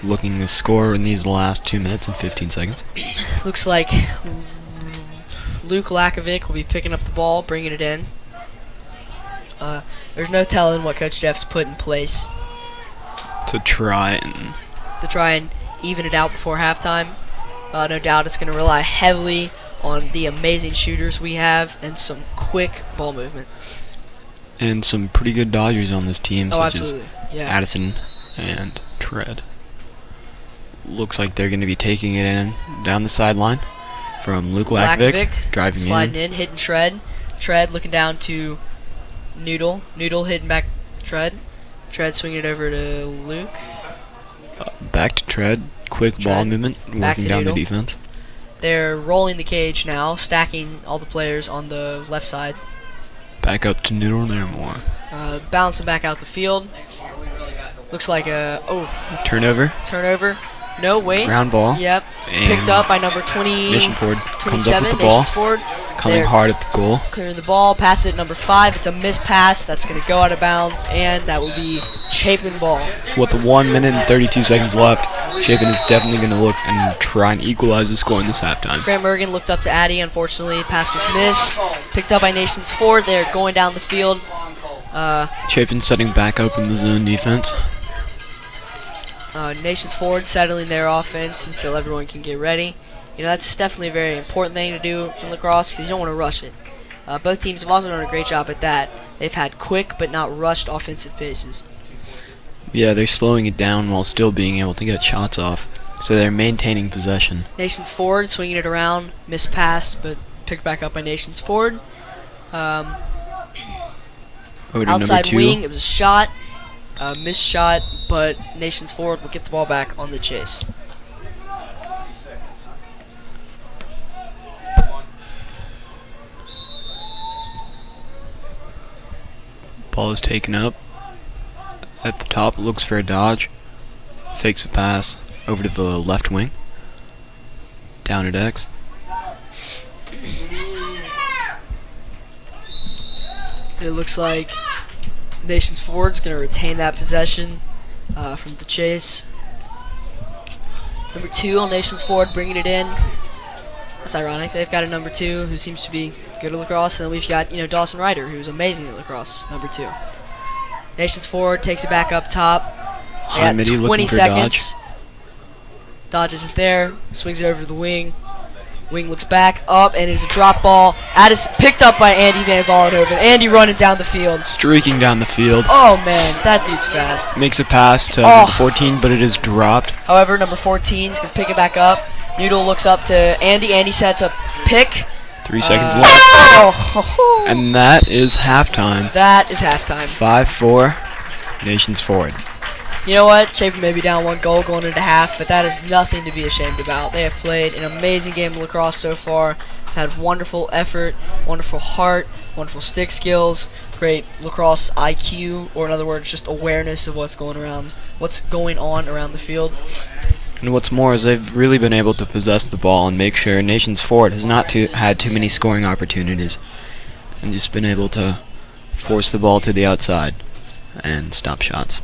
looking to score in these last 2 minutes and 15 seconds. Looks like Luke Lakovic will be picking up the ball, bringing it in. There's no telling what Coach Jeff's put in place To try and even it out before halftime. No doubt it's going to rely heavily on the amazing shooters we have and some quick ball movement. and some pretty good Dodgers on this team, Oh, such absolutely. as Yeah. Addison and Tread. Looks like they're going to be taking it in down the sideline from Luke Lakovic, driving sliding in, hitting Tread. Tread looking down to Noodle. Noodle hitting back Tread. Tread swinging it over to Luke. Back to Tread, quick ball Tread, movement, back working to down Noodle. the defense. They're rolling the cage now, stacking all the players on the left side. Back up to Noodle there more. Bouncing back out the field. Looks like a Turnover, turnover. No, wait. ground ball. Yep. And Picked up by number 20. Nation Ford comes 27. up with the ball, Nations Ford. coming They're hard at the goal. clearing the ball. Pass it at number 5. It's a missed pass. That's going to go out of bounds, and that will be Chapin ball. With 1 minute and 32 seconds left, Chapin is definitely going to look and try and equalize the score in this halftime. Grant Mergen looked up to Addy. Unfortunately, pass was missed. Picked up by Nations Ford. They're going down the field. Chapin setting back up in the zone defense. Nations Ford settling their offense until everyone can get ready. You know, that's definitely a very important thing to do in lacrosse because you don't want to rush it. Both teams have also done a great job at that. They've had quick but not rushed offensive paces. Yeah, they're slowing it down while still being able to get shots off. So they're maintaining possession. Nations Ford swinging it around, missed pass, but picked back up by Nations Ford. Over to Outside number 2. wing, it was a shot, missed shot, but Nations Ford will get the ball back on the chase. Ball is taken up. At the top, looks for a dodge. Fakes a pass over to the left wing. Down at X. It looks like Nations Ford's going to retain that possession from the chase. Number 2 on Nations Forward, bringing it in. That's ironic. They've got a number 2 who seems to be good at lacrosse, and then we've got Dawson Ryder, who's amazing at lacrosse. Number 2. Nations Forward takes it back up top. They High got midi 20 looking for seconds. Dodge isn't there. Swings it over to the wing. Wing looks back up, and it's a drop ball. Picked up by Andy Van Vollenhoven. Andy running down the field. Streaking down the field. Oh man, that dude's fast. Makes a pass to number 14, but it is dropped. However, number 14 is going to pick it back up. Noodle looks up to Andy. Andy sets a pick. 3 seconds left. Oh, And that is halftime. that is halftime. 5-4, Nations Forward. You know what? Chapin may be down 1 goal going into half, but that is nothing to be ashamed about. They have played an amazing game of lacrosse so far. They've had wonderful effort, wonderful heart, wonderful stick skills, great lacrosse IQ, or in other words, just awareness of what's going on around the field. And what's more is they've really been able to possess the ball and make sure Nations Forward has not had too many scoring opportunities, and just been able to force the ball to the outside and stop shots.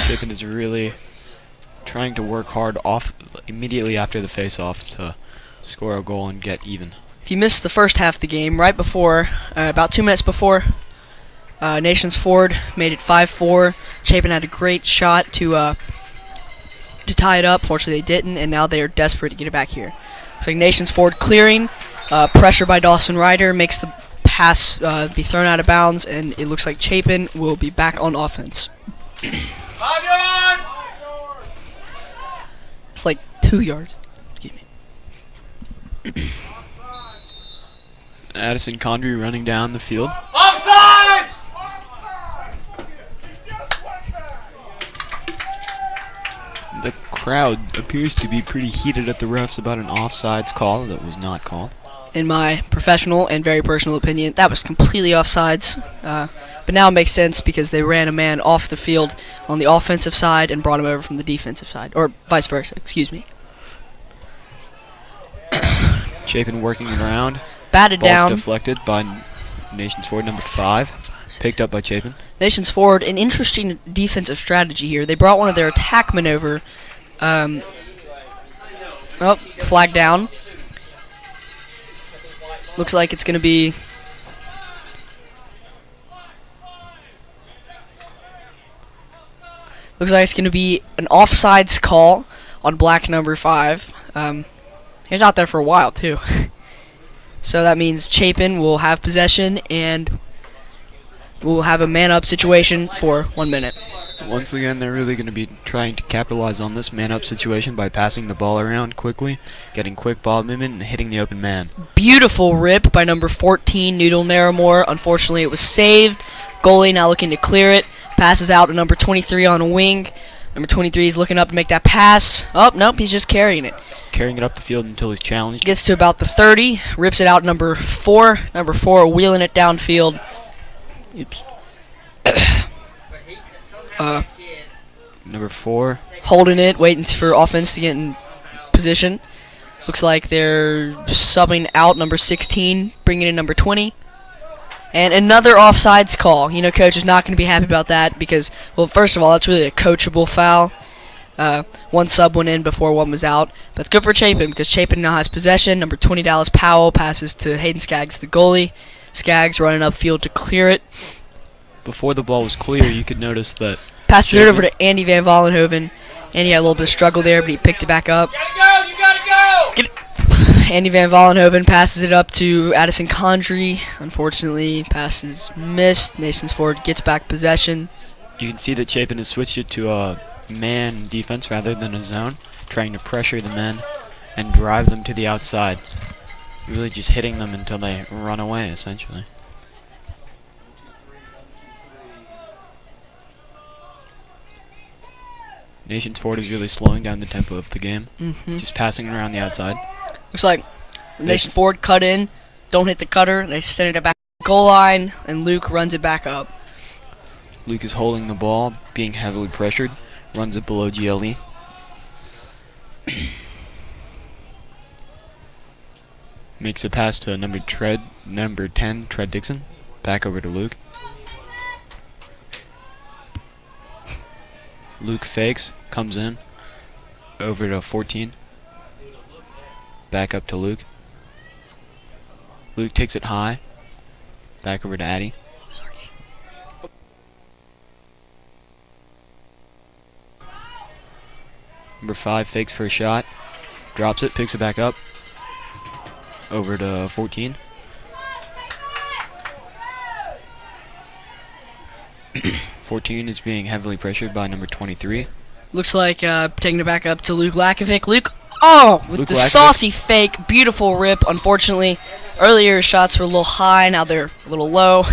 Chapin is really trying to work hard immediately after the face-off to score a goal and get even. If you missed the first half of the game, right before, about 2 minutes before, Nations Forward made it 5-4. Chapin had a great shot to tie it up. Fortunately, they didn't, and now they are desperate to get it back here. So Nations Forward clearing, pressure by Dawson Ryder makes the pass be thrown out of bounds, and it looks like Chapin will be back on offense. 5 yards! It's like 2 yards. Excuse me. Addison Condry running down the field. Offsides! The crowd appears to be pretty heated at the refs about an offsides call that was not called. In my professional and very personal opinion, that was completely offsides. But now it makes sense because they ran a man off the field on the offensive side and brought him over from the defensive side, or vice versa. Excuse me. Chapin working it around. Batted Ball's down. deflected by Nations forward number 5. Picked up by Chapin. Nations forward, an interesting defensive strategy here. They brought one of their attackmen over. Flag down. Looks like it's going to be... Looks like it's going to be an offsides call on black number 5. He was out there for a while, too. So that means Chapin will have possession and we'll have a man-up situation for 1 minute. Once again, they're really going to be trying to capitalize on this man-up situation by passing the ball around quickly, getting quick ball movement, and hitting the open man. Beautiful rip by number 14, Noodle Naramore. Unfortunately, it was saved. Goalie now looking to clear it. Passes out to number 23 on a wing. Number 23 is looking up to make that pass. Oh, nope, he's just carrying it. Carrying it up the field until he's challenged. Gets to about the 30, rips it out to number 4. Number 4 wheeling it downfield. Oops. Number 4. Holding it, waiting for offense to get in position. Looks like they're subbing out number 16, bringing in number 20. And another offsides call. You know, coach is not going to be happy about that because, well, first of all, that's really a coachable foul. One sub went in before one was out. But it's good for Chapin because Chapin now has possession. Number 20, Dallas Powell, passes to Hayden Skaggs, the goalie. Skaggs running upfield to clear it. Before the ball was clear, you could notice that Passes it over to Andy Van Vollenhoven. Andy had a little bit of struggle there, but he picked it back up. You gotta go! Get it. Andy Van Vollenhoven passes it up to Addison Condry. Unfortunately, passes missed. Nations forward gets back possession. you can see that Chapin has switched it to a man defense rather than a zone, trying to pressure the men and drive them to the outside. Really just hitting them until they run away, essentially. Nations Forward is really slowing down the tempo of the game. Just passing around the outside. Looks like Nation Forward cut in, don't hit the cutter, they send it back to the goal line, and Luke runs it back up. Luke is holding the ball, being heavily pressured, runs it below GLE. Makes a pass to number 10, Tread Dixon. Back over to Luke. Luke fakes, comes in, over to 14. Back up to Luke. Luke takes it high. Back over to Addy. Number 5 fakes for a shot. Drops it, picks it back up. Over to 14. .14 is being heavily pressured by number 23. Looks like taking it back up to Luke Lakovic. Luke, with Luke the Lakovic. saucy fake, beautiful rip. Unfortunately, earlier shots were a little high, now they're a little low.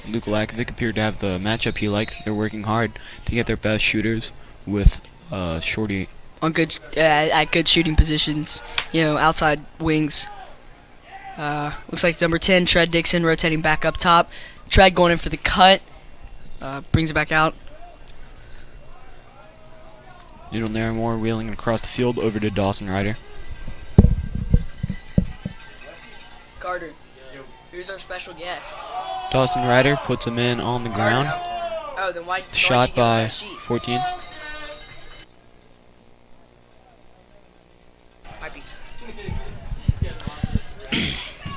Luke Lakovic appeared to have the matchup he liked. They're working hard to get their best shooters with Shorty. On good, at good shooting positions, outside wings. Looks like number 10, Tread Dixon, rotating back up top. Tread going in for the cut. Brings it back out. Noodle Naramore wheeling across the field over to Dawson Ryder. Carter, who's our special guest? Dawson Ryder puts him in on the ground. Oh, then why? Shot by 14. Might be.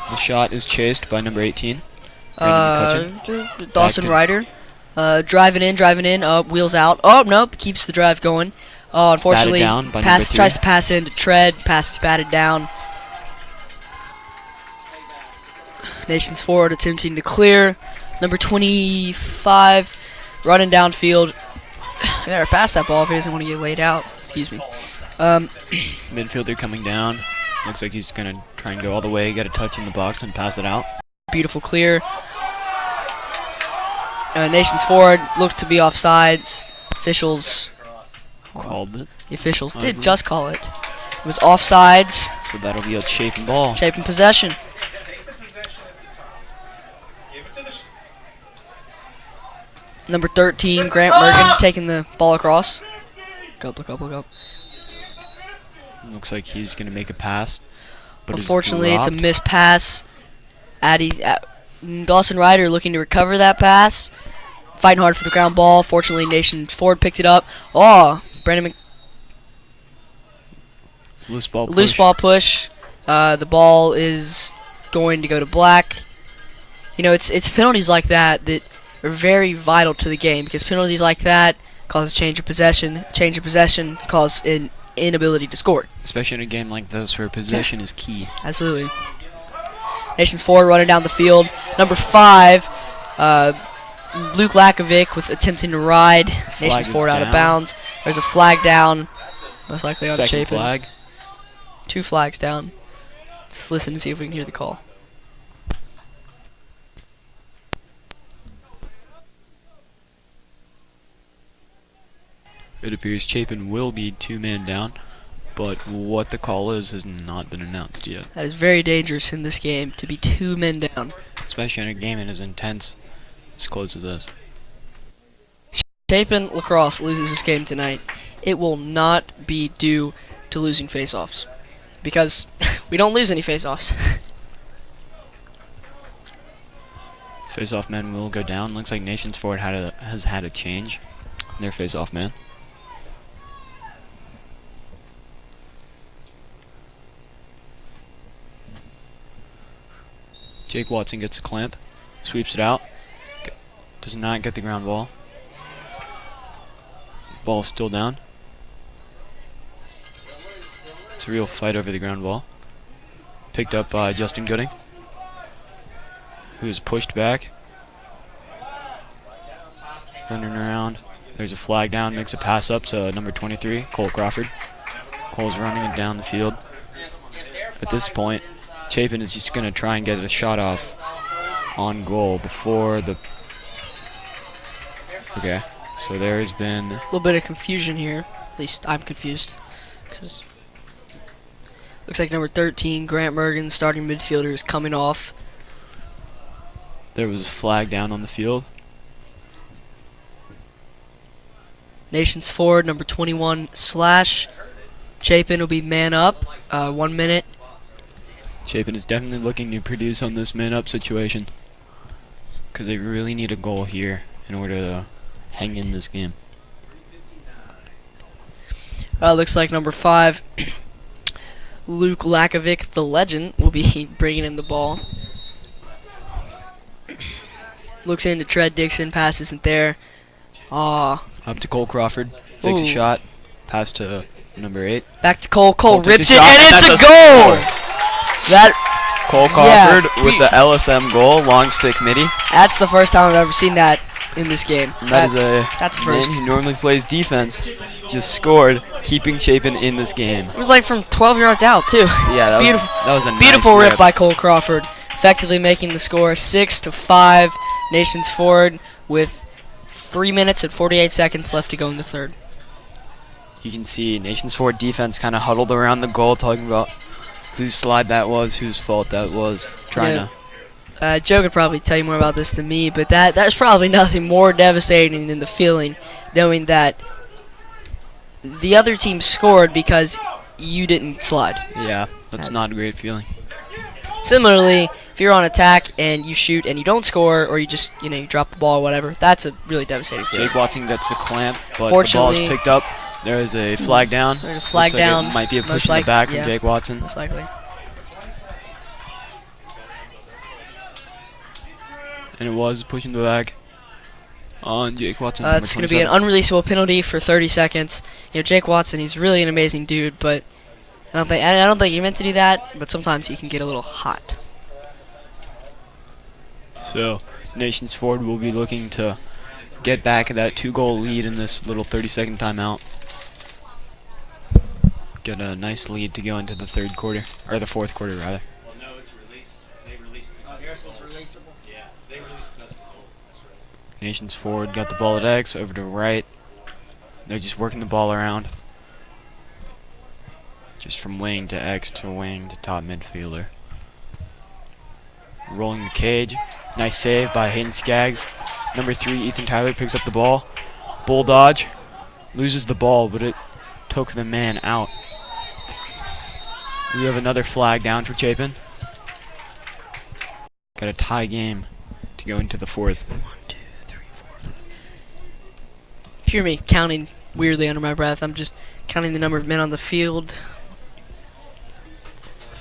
The shot is chased by number 18. Dawson to- Ryder. Driving in, wheels out. Oh, nope, keeps the drive going. Oh, unfortunately, Batted down by number 3. tries to pass into Tread, pass is batted down. Nations Forward attempting to clear. Number 25 running downfield. Better pass that ball if he doesn't want to get laid out. Excuse me. Midfielder coming down. Looks like he's going to try and go all the way, get a touch in the box, and pass it out. Beautiful clear. Nations forward looked to be offsides. Officials, Called it. the officials did just call it. It was offsides. So that'll be a Chapin ball. Chapin possession. Number 13, Grant Mergen taking the ball across. Look up. Looks like he's going to make a pass. But Unfortunately, it's a dropped. missed pass. Dawson Ryder looking to recover that pass. Fighting hard for the ground ball. Fortunately, Nation Ford picked it up. Oh, Brandon Loose ball push. Loose ball push. The ball is going to go to black. You know, it's penalties like that that are very vital to the game, because penalties like that cause change of possession. Change of possession cause an inability to score. Especially in a game like this where possession is key. Absolutely. Nations forward running down the field. Number 5, Luke Lakovic with attempting to ride. Nations is forward out of down. bounds. There's a flag down. Most likely on Second Chapin. flag. 2 flags down. Let's listen and see if we can hear the call. It appears Chapin will be 2 men down, but what the call is has not been announced yet. That is very dangerous in this game, to be 2 men down. Especially in a game as intense as close as this. Chapin Lacrosse loses this game tonight. It will not be due to losing face-offs, because we don't lose any face-offs. Face-off men will go down. Looks like Nations Forward has had a change in their face-off man. Jake Watson gets a clamp, sweeps it out, does not get the ground ball. Ball still down. It's a real fight over the ground ball. Picked up by Justin Gooding, who is pushed back. Running around. There's a flag down, makes a pass up to number 23, Cole Crawford. Cole's running it down the field. At this point, Chapin is just going to try and get a shot off on goal before the... Okay, so there's been... A little bit of confusion here. At least I'm confused. Because looks like number 13, Grant Mergen, starting midfielder, is coming off. There was a flag down on the field. Nations forward, number 21, Slash. Chapin will be man up. 1 minute. Chapin is definitely looking to produce on this man-up situation, because they really need a goal here in order to hang in this game. Looks like number 5, Luke Lakovic, the legend, will be bringing in the ball. Looks into Tread Dixon, pass isn't there. Up to Cole Crawford, fakes a Ooh. shot, pass to number 8. Back to Cole. Cole Cole took rips the it, shot, and and it's a that's a goal! score. That Cole Yeah, Crawford with be- the LSM goal, long stick midi. That's the first time I've ever seen that in this game. And that is that's a man first. who normally plays defense, just scored, keeping Chapin in this game. It was like from 12 yards out, too. Yeah, that beautiful. was a Beautiful nice rip by Cole Crawford, effectively making the score 6-5. Nations forward with 3 minutes and 48 seconds left to go in the third. You can see Nations Forward defense kind of huddled around the goal, talking about whose slide that was, whose fault that was, trying Yeah. Joe could probably tell you more about this than me, but that's probably nothing more devastating than the feeling knowing that the other team scored because you didn't slide. Yeah, that's not a great feeling. Similarly, if you're on attack and you shoot and you don't score, or you just you drop the ball or whatever, that's a really devastating feeling. Jake Watson gets the clamp, but the ball Fortunately- is picked up. There is a flag down. There's a flag Looks like down. It might be a Most push in the like- back from yeah. Jake Watson. Most likely. And it was pushing the back on Jake Watson. It's going to be an unreleasable penalty for 30 seconds. Jake Watson, he's really an amazing dude, but I don't think he meant to do that. But sometimes he can get a little hot. So, Nations Forward will be looking to get back that 2-goal lead in this little 30-second timeout. get a nice lead to go into the third quarter, or the fourth quarter rather. Well, no, it's released. They released it. Oh, yours was releasable. Yeah, they released it because of the goal. That's right. Nations forward got the ball at X, over to right. They're just working the ball around. Just from wing to X to wing to top midfielder. Rolling the cage. Nice save by Hayden Skaggs. Number 3, Ethan Tyler picks up the ball. Bull dodge. Loses the ball, but it took the man out. We have another flag down for Chapin. Got a tie game to go into the fourth. 1, 2, 3, 4. If you hear me counting weirdly under my breath, I'm just counting the number of men on the field.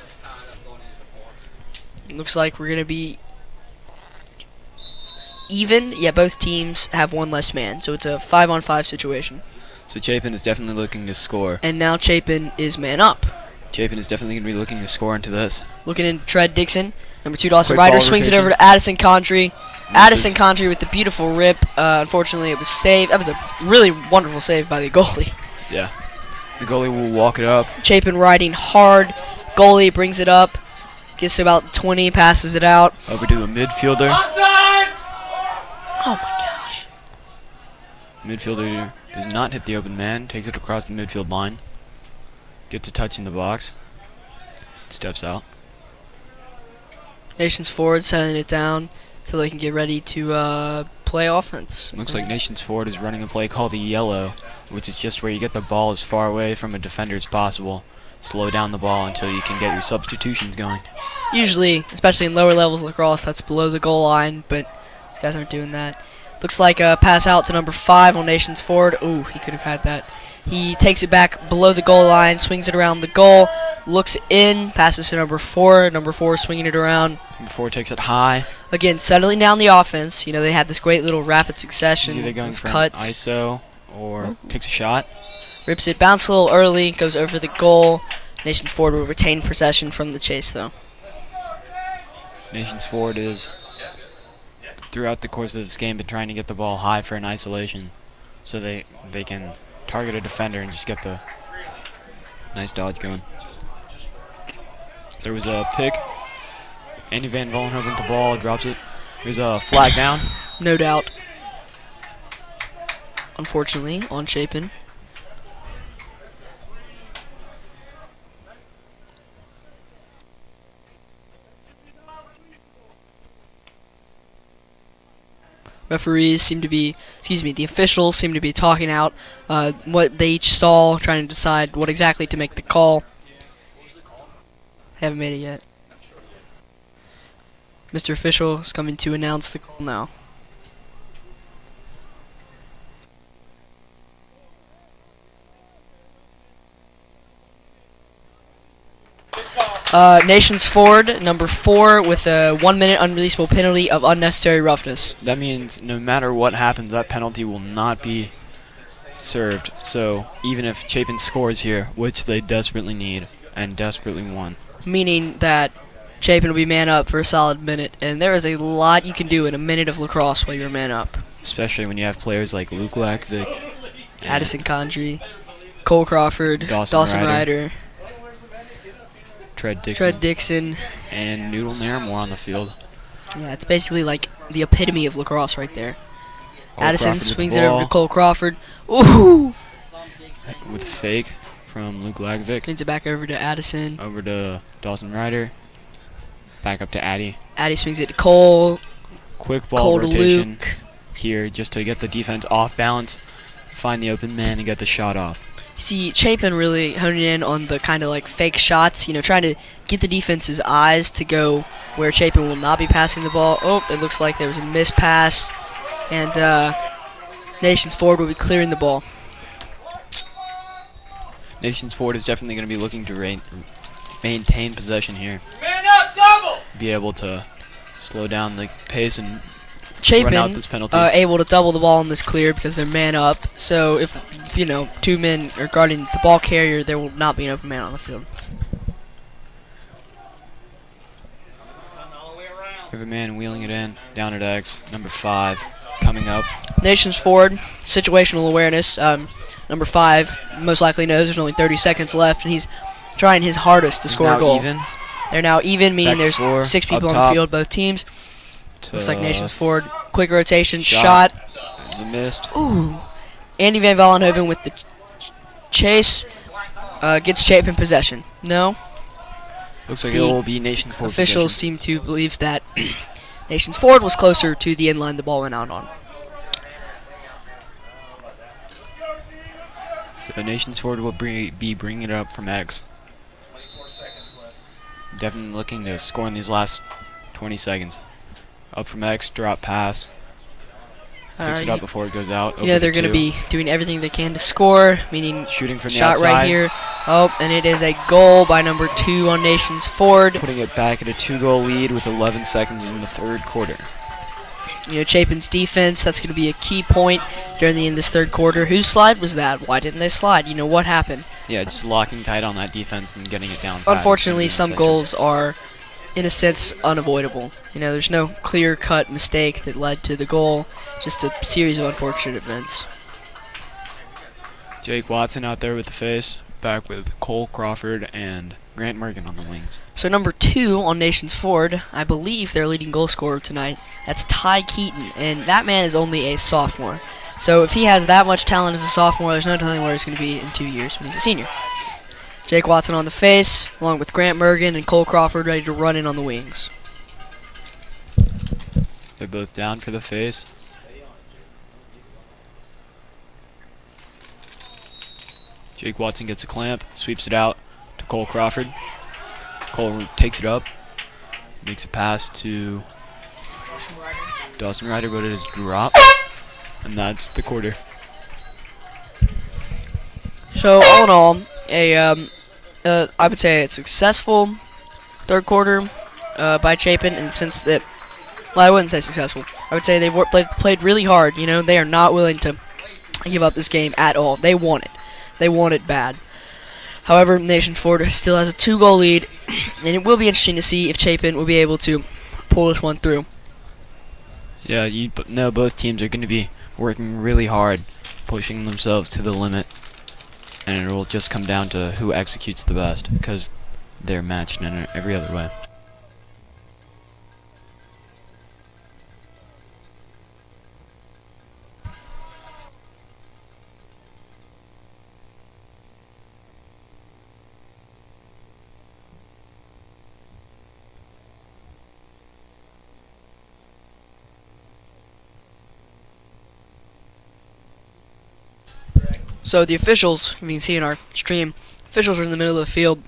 It's tied up going into the fourth. Looks like we're gonna be even. Yeah, both teams have one less man, so it's a 5-on-5 situation. So Chapin is definitely looking to score. And now Chapin is man up. Chapin is definitely going to be looking to score into this. Looking in Tread Dixon. Number 2, Dawson Quick Ryder ball swings it rotation. over to Addison Contry. Misses. Addison Contry with the beautiful rip. Unfortunately, it was saved. That was a really wonderful save by the goalie. Yeah. The goalie will walk it up. Chapin riding hard. Goalie brings it up. Gets to about 20, passes it out. Over to a midfielder. Oh my gosh. Midfielder does not hit the open man. Takes it across the midfield line. Gets a touch in the box. Steps out. Nations forward settling it down so they can get ready to play offense. Looks like Nations Forward is running a play called the yellow, which is just where you get the ball as far away from a defender as possible. Slow down the ball until you can get your substitutions going. Usually, especially in lower levels of lacrosse, that's below the goal line, but these guys aren't doing that. Looks like a pass out to number 5 on Nations Forward. Ooh, he could have had that. He takes it back below the goal line, swings it around the goal, looks in, passes to number 4. Number 4 swinging it around. Number 4 takes it high. Again, settling down the offense. You know, they had this great little rapid He's succession either going of for cuts. ISO or takes a shot. Rips it, bounces a little early, goes over the goal. Nations Forward will retain possession from the chase, though. Nations Forward is, throughout the course of this game, been trying to get the ball high for an isolation so they can target a defender and just get the nice dodge going. There was a pick. Andy Van Vollenhoven with the ball, drops it. There's a flag down. No doubt. Unfortunately, on Chapin. Referees seem to be, the officials seem to be talking out what they each saw, trying to decide what exactly to make the call. Haven't made it yet. Mr. Official is coming to announce the call now. Nations Forward, number 4, with a 1-minute unreleasable penalty of unnecessary roughness. That means no matter what happens, that penalty will not be served. So even if Chapin scores here, which they desperately need and desperately want. Meaning that Chapin will be man up for a solid minute, and there is a lot you can do in a minute of lacrosse while you're man up. Especially when you have players like Luke Lackvik, Addison Condry, Cole Crawford, Dawson Ryder, Tread Dixon, Tread Dixon, and Noodle Naramore on the field. Yeah, it's basically like the epitome of lacrosse right there. Cole Addison Crawford with the swings it over ball. to Cole Crawford. Ooh! With a fake from Luke Lackvik. Swings it back over to Addison. Over to Dawson Ryder. Back up to Addy. Addy swings it to Cole. Quick ball Cole to rotation Luke. here just to get the defense off balance, find the open man, and get the shot off. See, Chapin really honing in on the kind of like fake shots, trying to get the defense's eyes to go where Chapin will not be passing the ball. Oh, it looks like there was a missed pass, and Nations Forward will be clearing the ball. Nations Forward is definitely going to be looking to maintain possession here. Man up, double! Be able to slow down the pace and Chapin run out this penalty. able to double the ball in this clear because they're man up. So if 2 men are guarding the ball carrier, there will not be an open man on the field. We have a man wheeling it in, down at X, number 5, coming up. Nations Forward, situational awareness. Number 5 most likely knows there's only 30 seconds left, and he's trying his hardest to He's score now a goal. even. They're now even, meaning Back there's four, 6 people up on the top. field, both teams. Looks like Nations forward. Quick rotation, Shot. shot. You missed. Ooh. Andy Van Vollenhoven with the chase. Gets Chapin possession. No. Looks like The it will be Nations Forward Officials possession. seem to believe that Nations Forward was closer to the end line the ball went out on. So Nations Forward will be bringing it up from X. 24 seconds left. Definitely looking to score in these last 20 seconds. Up from X, drop pass. Picks it up before it goes out. You know they're going to be doing everything they can to score, meaning shooting from the shot outside. right here. Oh, and it is a goal by number 2 on Nations Forward. Putting it back at a 2-goal lead with 11 seconds in the third quarter. You know, Chapin's defense, that's going to be a key point during the end of this third quarter. Whose slide was that? Why didn't they slide? You know, what happened? Yeah, just locking tight on that defense and getting it down. pat is Unfortunately, gonna be some essential. goals are, in a sense, unavoidable. You know, there's no clear-cut mistake that led to the goal, just a series of unfortunate events. Jake Watson out there with the face, back with Cole Crawford and Grant Morgan on the wings. So number 2 on Nations Forward, I believe their leading goal scorer tonight, that's Ty Keaton, and that man is only a sophomore. So if he has that much talent as a sophomore, there's no telling where he's going to be in 2 years when he's a senior. Jake Watson on the face, along with Grant Morgan and Cole Crawford ready to run in on the wings. They're both down for the face. Jake Watson gets a clamp, sweeps it out to Cole Crawford. Cole takes it up, makes a pass to Dawson Ryder, but it is dropped, and that's the quarter. So all in all, I would say a successful third quarter by Chapin in the sense that, well, I wouldn't say successful. I would say they've played really hard. You know, they are not willing to give up this game at all. They want it. They want it bad. However, Nations Forward still has a 2-goal lead, and it will be interesting to see if Chapin will be able to pull this one through. Yeah, you know both teams are going to be working really hard, pushing themselves to the limit, and it will just come down to who executes the best, because they're matched in every other way. So the officials, you can see in our stream, officials are in the middle of the field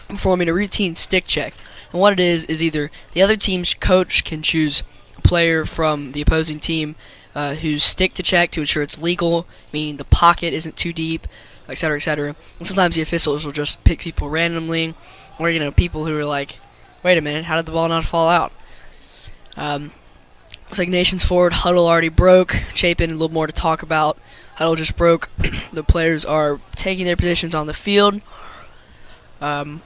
performing a routine stick check. And what it is either the other team's coach can choose a player from the opposing team who's stick to check to ensure it's legal, meaning the pocket isn't too deep, etc., etc. And sometimes the officials will just pick people randomly, or, you know, people who are like, wait a minute, how did the ball not fall out? Looks like Nations Forward, huddle already broke. Chapin, a little more to talk about. Huddle just broke. The players are taking their positions on the field. Looks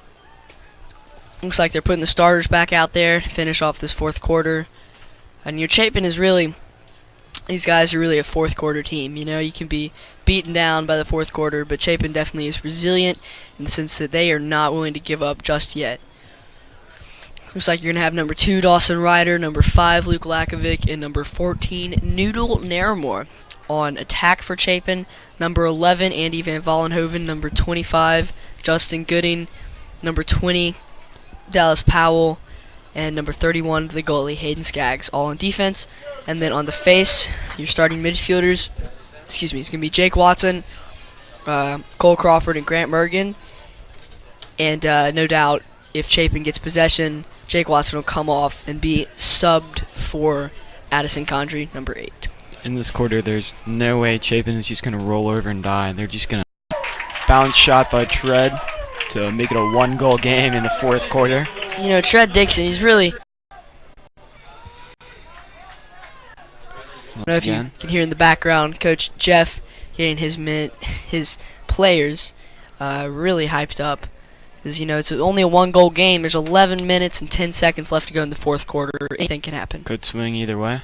like they're putting the starters back out there to finish off this fourth quarter. And your Chapin is really, these guys are really a fourth quarter team. You know, you can be beaten down by the fourth quarter, but Chapin definitely is resilient in the sense that they are not willing to give up just yet. Looks like you're going to have number 2, Dawson Ryder, number 5, Luke Lakovic, and number 14, Noodle Naramore on attack for Chapin. Number 11, Andy Van Vollenhoven. Number 25, Justin Gooding. Number 20, Dallas Powell. And number 31, the goalie, Hayden Skaggs, all on defense. And then on the face, your starting midfielders, it's going to be Jake Watson, Cole Crawford, and Grant Morgan. And no doubt, if Chapin gets possession, Jake Watson will come off and be subbed for Addison Condry, number 8. In this quarter, there's no way Chapin is just going to roll over and die. They're just going to bounce shot by Tread to make it a 1-goal game in the fourth quarter. You know, Tread Dixon, he's really... I don't know if you can hear in the background, Coach Jeff getting his players really hyped up. Because, you know, it's only a 1-goal game. There's 11 minutes and 10 seconds left to go in the fourth quarter. Anything can happen. Could swing either way.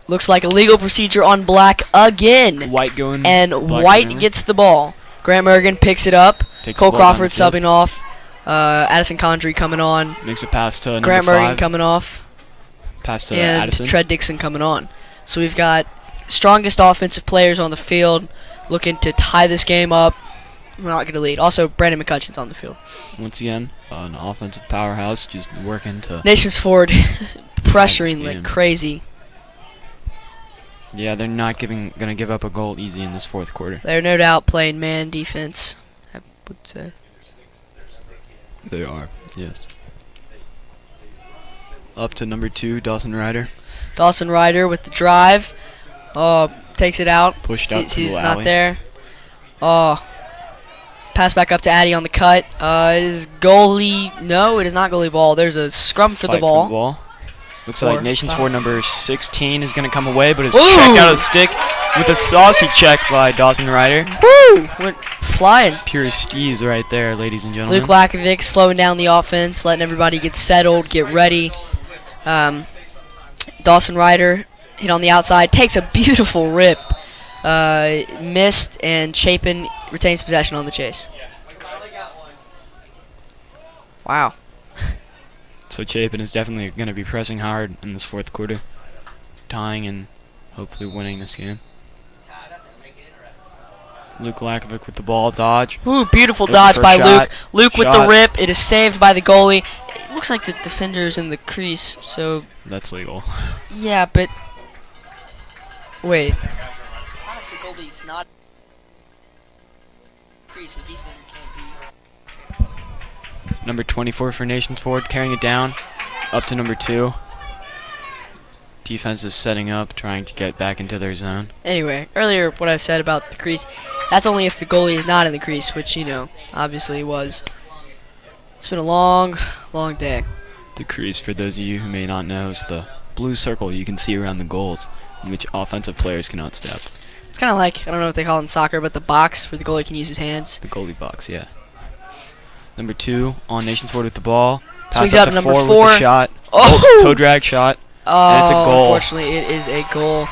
Looks like a legal procedure on black again. White going. And black White going. gets the ball. Grant Morgan picks it up. Takes Cole the ball down Crawford the field. subbing off. Addison Condry coming on. Makes a pass to number Grant 5. Morgan coming off. Pass to And Addison. Tread Dixon coming on. So we've got strongest offensive players on the field looking to tie this game up. We're not going to lead. Also, Brandon McCutcheon's on the field. Once again, an offensive powerhouse just working to. Nations forward pressuring game. like crazy. Yeah, they're not gonna give up a goal easy in this fourth quarter. They're no doubt playing man defense, I would say. They are, yes. Up to number 2, Dawson Ryder. Dawson Ryder with the drive. Oh, takes it out. Pushed out to Sees the it's not alley. there. Oh. Pass back up to Addy on the cut. It is goalie. No, it is not goalie ball. There's a scrum for the Fight ball. Looks Four. like Nations 4 number 16 is going to come away, but is Ooh. checked out of the stick with a saucy check by Dawson Ryder. Woo! Went flying. Pure steez right there, ladies and gentlemen. Luke Lakovic slowing down the offense, letting everybody get settled, get ready. Dawson Ryder hit on the outside, takes a beautiful rip. Missed, and Chapin retains possession on the chase. Wow. So Chapin is definitely going to be pressing hard in this fourth quarter, tying and hopefully winning this game. Luke Lakovic with the ball, dodge. Ooh, beautiful Looking dodge for a by shot. Luke. Luke with the Shot. rip. It is saved by the goalie. It looks like the defender's in the crease, so That's legal. yeah, but wait. Not if the goalie's not crease. A defender can't be. Number 24 for Nations Forward, carrying it down, up to number 2. Defense is setting up, trying to get back into their zone. Anyway, earlier what I've said about the crease, that's only if the goalie is not in the crease, which, you know, obviously was. It's been a long, long day. The crease, for those of you who may not know, is the blue circle you can see around the goals, in which offensive players cannot step. It's kind of like, I don't know what they call it in soccer, but the box where the goalie can use his hands. The goalie box, yeah. Number 2 on Nations Forward with the ball. Pass Swings up out to number 4 4. with the shot. Oh! Toe drag shot. Oh, And it's a goal. Unfortunately, it is a goal.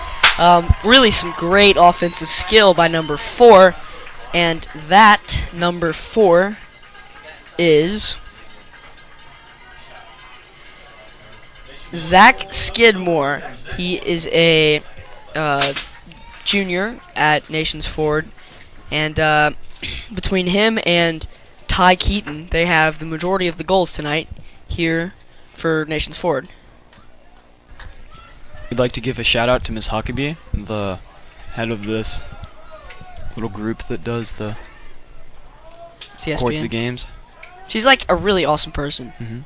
Really some great offensive skill by number 4. And that number 4 is Zach Skidmore. He is a junior at Nations Forward. And between him and Ty Keaton, they have the majority of the goals tonight here for Nations Forward. We'd like to give a shout out to Ms. Huckabee, the head of this little group that does the courts CSPN. of games. She's like a really awesome person. Mm-hmm.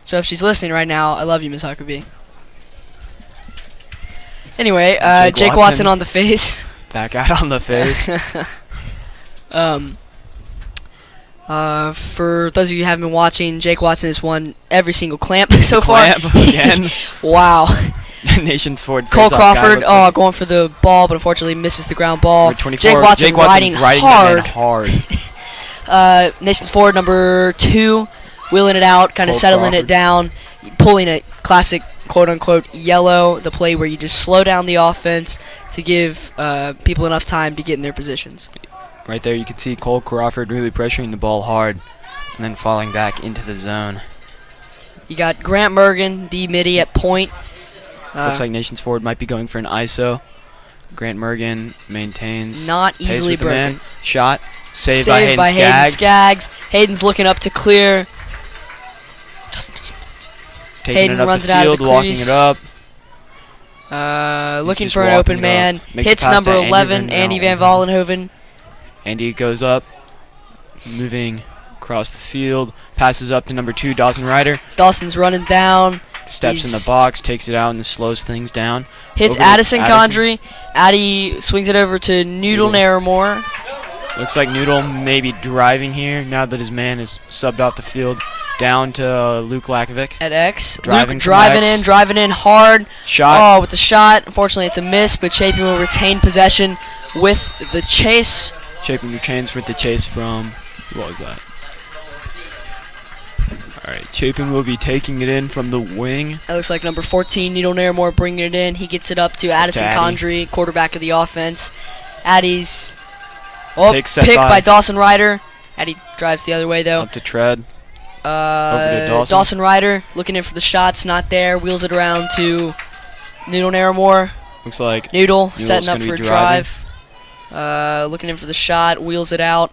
So if she's listening right now, I love you, Ms. Huckabee. Anyway, Jake Watson on the face. Back out on the face. For those of you who haven't been watching, Jake Watson has won every single clamp so Clamp far. again. Wow. Nations Forward. Cole face-off guy Crawford, looks like going for the ball, but unfortunately misses the ground ball. number 24. Jake Watson Jake Watson's riding that man hard. Nations Forward number 2, wheeling it out, kind of Cole settling Crawford. it down, pulling a classic quote-unquote yellow, the play where you just slow down the offense to give people enough time to get in their positions. Right there you can see Cole Crawford really pressuring the ball hard and then falling back into the zone. You got Grant Mergen, D midi at point. Looks like Nations Forward might be going for an ISO. Grant Mergen maintains not pace easily with the man. broken. Shot. Saved by Hayden Skaggs. Skaggs. Hayden's looking up to clear. Taking Hayden it up runs the it out of field, the walking crease. it up. Looking just for an walking open it man. up. Makes a Hits pass to number Andy 11, Van Andy Van Vollenhoven. Vollenhoven. Andy goes up, moving across the field, passes up to number 2, Dawson Ryder, Dawson's running down. steps in He's- the box, takes it out, and slows things down. Hits Over to Addison Condry. Addy swings it over to Noodle Naramore. Looks like Noodle may be driving here now that his man is subbed off the field. Down to Luke Lakovic. At X. Driving Luke from X. driving in hard. Shot. Oh, with the shot. Unfortunately, it's a miss, but Chapin will retain possession with the chase. Chapin retains with the chase from, what was that? Alright, Chapin will be taking it in from the wing. It looks like number 14, Needle Nairmore, bringing it in. He gets it up to Addison Addy. Condry, quarterback of the offense. Addy's Take set picked by- by Dawson Ryder. Addy drives the other way, though. Up to Tread. Over to Dawson. Dawson Ryder looking in for the shots, not there. Wheels it around to Needle Nairmore. Looks like Noodle Noodle's setting up gonna for a be driving. drive. Looking in for the shot, wheels it out,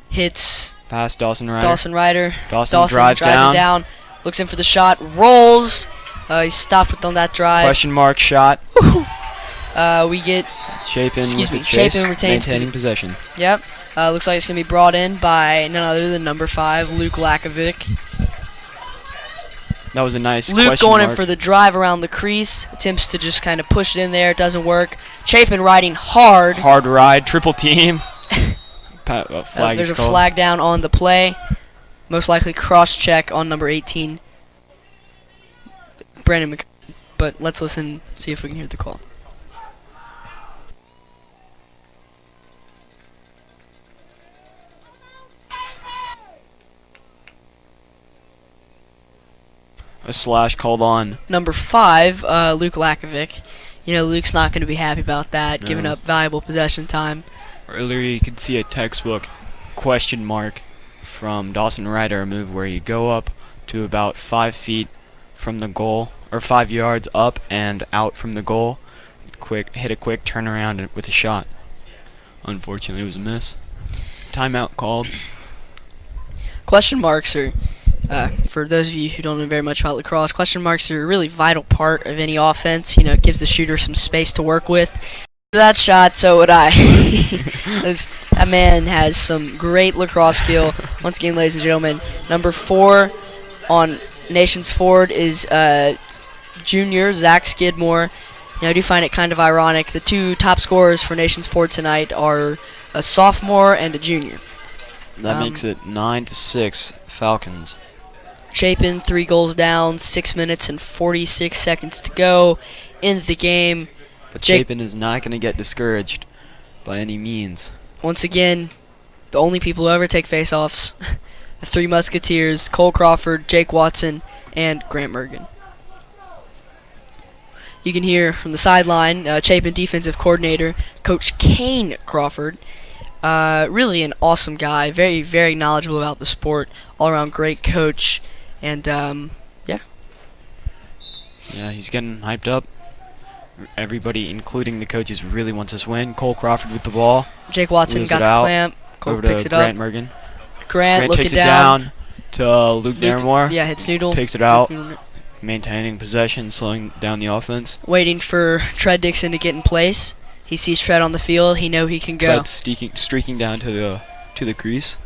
hits past Dawson Ryder. Dawson Ryder. Dawson drives driving down. Looks in for the shot, rolls. He's stopped with on that drive. Question mark shot. We get, Chapin excuse with me, the chase, Chapin retains maintaining possession. yep. Looks like it's going to be brought in by none other than number 5, Luke Lakovic. That was a nice Luke question going mark. in for the drive around the crease. Attempts to just kind of push it in there. It doesn't work. Chapin riding hard. Hard ride, triple team. Flag There's is a called. flag down on the play. Most likely cross check on number 18, Brandon Mc. But let's listen, see if we can hear the call. A slash called on. Number 5, Luke Lakovic. You know, Luke's not going to be happy about that, giving No. up valuable possession time. Earlier you could see a textbook question mark from Dawson Ryder, a move where you go up to about 5 feet from the goal, or 5 yards up and out from the goal. Hit a quick turnaround with a shot. Unfortunately, it was a miss. Timeout called. Question marks are, for those of you who don't know very much about lacrosse, question marks are a really vital part of any offense. You know, it gives the shooter some space to work with. That shot, so would I. That man has some great lacrosse skill. Once again, ladies and gentlemen, number 4 on Nations Ford is junior Zach Skidmore. You know, I do find it kind of ironic. The 2 top scorers for Nations Ford tonight are a sophomore and a junior. That makes it 9-6 Falcons. Chapin 3 goals down, 6 minutes and 46 seconds to go in the game. But Jake- Chapin is not going to get discouraged by any means. Once again, the only people who ever take face-offs, the 3 Musketeers, Cole Crawford, Jake Watson, and Grant Mergen. You can hear from the sideline, Chapin defensive coordinator, Coach Kane Crawford. Really an awesome guy, very, very knowledgeable about the sport, all-around great coach, and yeah. Yeah, he's getting hyped up. Everybody, including the coaches, really wants us to win. Cole Crawford with the ball. Jake Watson Wheels got it the out. clamp. Cole Over picks to it up. Grant Mergen. Grant looking takes it down. down to Luke Nairmore. Yeah, hits Noodle. Takes it out. Maintaining possession, slowing down the offense. Waiting for Tread Dixon to get in place. He sees Tread on the field. He know he can go. Tread streaking down to the crease.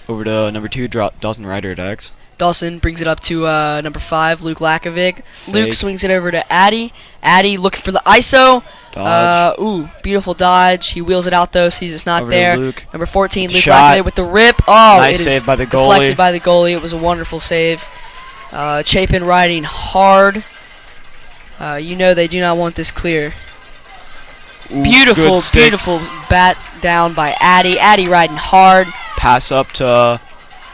Over to number 2, Dawson Ryder at X. Dawson brings it up to number 5, Luke Lakovic. Luke Fake. swings it over to Addy. Addy looking for the ISO. Dodge. Beautiful dodge. He wheels it out though, sees it's not Over to there. Luke. Number 14, With the Luke shot. Lakovic with the rip. Oh, Nice it is save by the deflected goalie. by the goalie. It was a wonderful save. Chapin riding hard. You know they do not want this clear. Ooh, Beautiful, good stick. beautiful bat down by Addy. Addy riding hard. Pass up to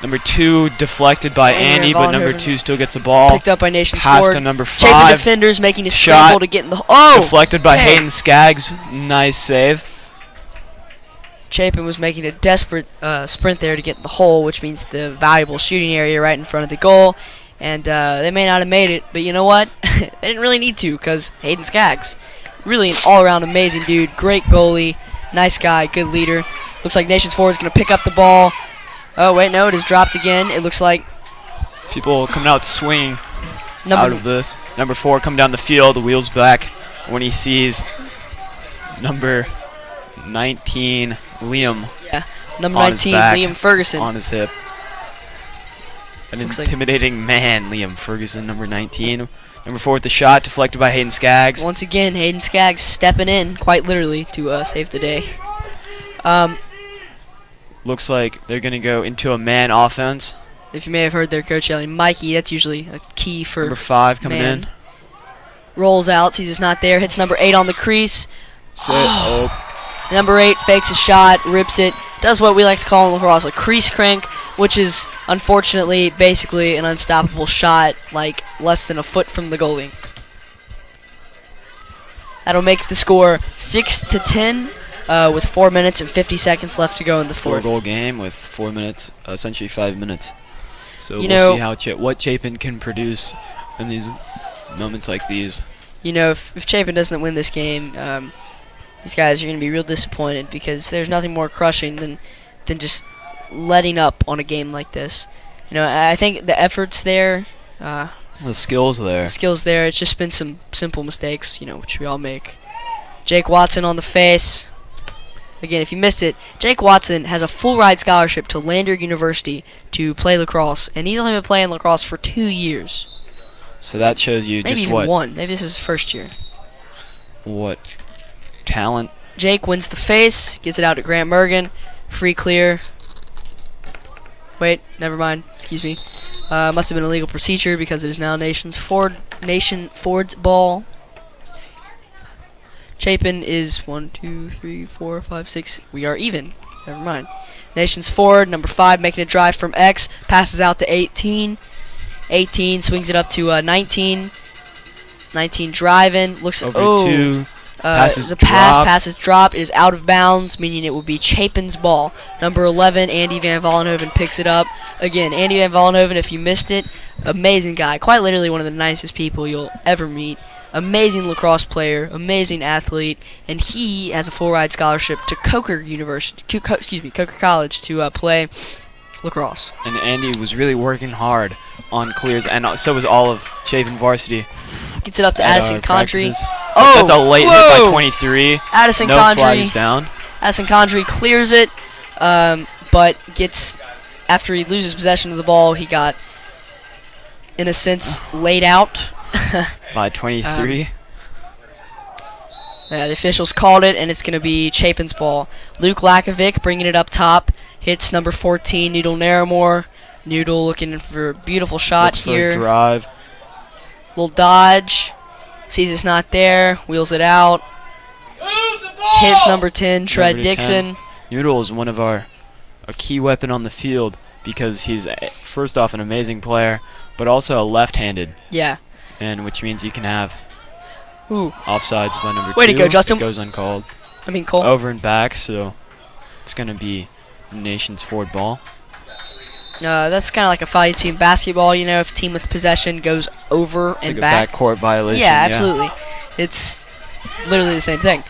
number 2, deflected by Over Andy, Von but number Hoven. 2 still gets the ball. Picked up by Nations Pass Ford. to number Chapin 5. defenders making a Shot. scramble to get in the. Oh! Deflected by hey. Hayden Skaggs. Nice save. Chapin was making a desperate sprint there to get in the hole, which means the valuable shooting area right in front of the goal. And they may not have made it, but you know what? They didn't really need to because Hayden Skaggs, really an all-around amazing dude. Great goalie, nice guy, good leader. Looks like Nations Ford is going to pick up the ball. Oh, wait, no, it is dropped again. It looks like People coming out swinging out number of this. Number 4 coming down the field, wheels back when he sees number 19, Liam, number on his 19, back, Liam Ferguson. on his hip. An Looks like- intimidating man, Liam Ferguson, number 19. Number 4 with the shot, deflected by Hayden Skaggs. Once again, Hayden Skaggs stepping in, quite literally, to save the day. Looks like they're going to go into a man offense. If you may have heard their coach yelling, Mikey, that's usually a key for Number 5 coming man. in. Rolls out, sees it's not there, hits number 8 on the crease. So, Number 8 fakes a shot, rips it, does what we like to call in lacrosse a crease crank, which is unfortunately basically an unstoppable shot, like less than a foot from the goalie. That'll make the score 6-10 with 4 minutes and 50 seconds left to go in the fourth. 4-goal game with 4 minutes, essentially 5 minutes. So You we'll know- see how what Chapin can produce in these moments like these. You know, if Chapin doesn't win this game, these guys are going to be real disappointed because there's nothing more crushing than just letting up on a game like this. You know, I think the effort's there, The skills there. the skills there. It's just been some simple mistakes, you know, which we all make. Jake Watson on the face. Again, if you missed it, Jake Watson has a full ride scholarship to Lander University to play lacrosse, and he's only been playing lacrosse for 2 years. So that shows you Maybe just even what one. Maybe this is his first year. talent. Jake wins the face, gets it out to Grant Mergen. Free clear. Wait, never mind. Excuse me. Must have been a legal procedure because it is now Nation Ford's ball. Chapin is 1, 2, 3, 4, 5, 6. We are even. Never mind. Nations Ford, number 5, making a drive from X. Passes out to 18. 18 swings it up to 19. 19 driving. Looks Over 2. Passes the drop. pass is dropped. It is out of bounds, meaning it will be Chapin's ball. Number 11, Andy Van Vollenhoven picks it up. Again, Andy Van Vollenhoven, if you missed it, amazing guy. Quite literally one of the nicest people you'll ever meet. Amazing lacrosse player, amazing athlete, and he has a full ride scholarship to Coker University, Coker College to play lacrosse. And Andy was really working hard on clears, and so was all of Chapin Varsity. Gets it up to at Addison our Condry. practices. Oh, That's a late hit whoa! by 23. Addison No Condry. flags down. Addison Condry clears it, but gets, after he loses possession of the ball, he got, in a sense, laid out. By 23. The officials called it, and it's going to be Chapin's ball. Luke Lakovic bringing it up top. Hits number 14, Noodle Naramore. Noodle looking for a beautiful shot Looks here. for a drive. Little dodge. Sees it's not there. Wheels it out. Hits number 10, Tread Number 10. Dixon. Noodle is one of a key weapon on the field because he's first off an amazing player, but also a left-handed, Yeah. and which means you can have Ooh. offsides by number 2. Way to go, Justin. It goes uncalled. I mean, Cole. Over and back, so it's going to be the Nation's Ford ball. That's kind of like a fight team basketball, you know, if a team with possession goes over It's and like back. a backcourt violation. Yeah, absolutely. It's literally the same thing.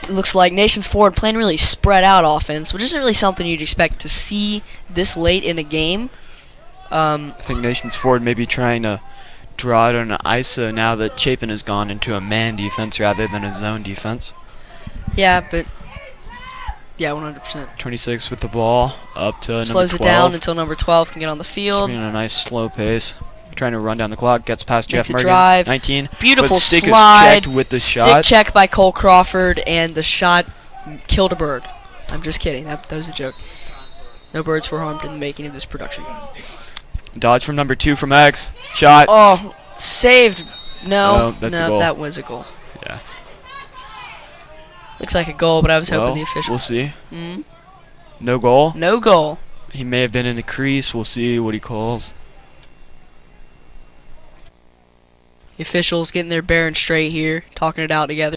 It looks like Nations Ford playing really spread out offense, which isn't really something you'd expect to see this late in a game. I think Nation's Ford may be trying to draw it on an ISO now that Chapin has gone into a man defense rather than a zone defense. Yeah, but yeah, 100%. 26 with the ball, up to number 12. Slows it down until number 12 can get on the field. Keeping a nice slow pace. Trying to run down the clock, gets past Makes Jeff a Mergen. drive. 19. Beautiful But stick slide. is checked with the Stick shot. check by Cole Crawford, and the shot killed a bird. I'm just kidding. That was a joke. No birds were harmed in the making of this production. Dodge from number 2 from X. Shot. Oh, saved. No, Oh, that's a goal. that was a goal. Yeah. Looks like a goal, but I was Well, hoping the official. we'll see. Mm, No goal. no goal. He may have been in the crease. We'll see what he calls. The officials getting their bearing straight here, talking it out together.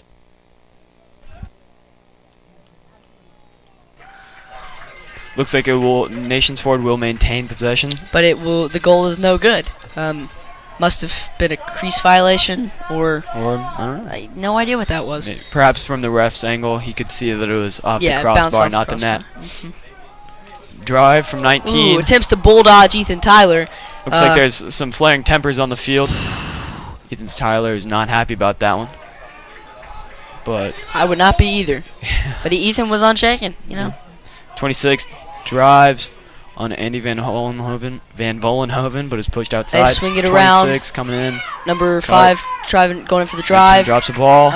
Looks like it will. Nations Ford will maintain possession. But it will. The goal is no good. Must have been a crease violation, or Or, I don't know. I no idea what that was. Perhaps from the ref's angle, he could see that it was off Yeah, the it bounced crossbar, off not the the net. crossbar. Drive from 19. Ooh, attempts to bulldodge Ethan Tyler. Looks like there's some flaring tempers on the field. Ethan Tyler is not happy about that one. But I would not be either. But Ethan was unshaken, you know. 26 drives on Andy Van Vollenhoven, but is pushed outside. They swing it around. 26 coming in. Number Cut. 5 driving, going in for the 19 drive. drops the ball.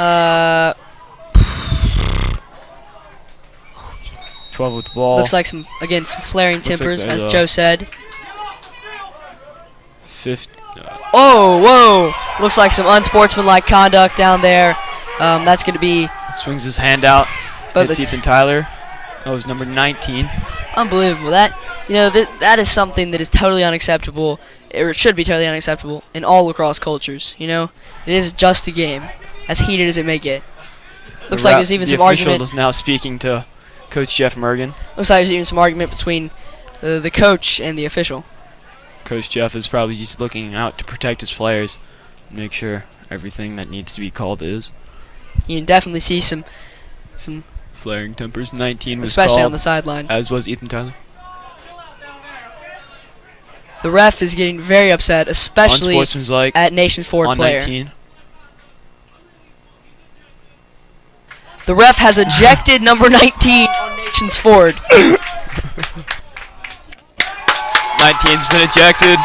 12 with the ball. Looks like some flaring Looks like tempers, there's as a- Joe said. 50. Oh, whoa! Looks like some unsportsmanlike conduct down there. That's going to be Swings his hand out. But It's it's Ethan Tyler. That was number 19. unbelievable. That is something that is totally unacceptable. It should be totally unacceptable in all lacrosse cultures. It is just a game, as heated as it may get. Looks like there's even some The official argument. is now speaking to Coach Jeff Mergen. Looks like there's even some argument between the coach and the official. Coach Jeff is probably just looking out to protect his players, make sure everything that needs to be called is. You can definitely see some, Flaring tempers. 19 was especially called, on the sideline. as was Ethan Tyler. The ref is getting very upset, especially Unsportsmanlike at Nations Forward on player. 19. The ref has ejected number 19 on Nations Forward. 19's been ejected.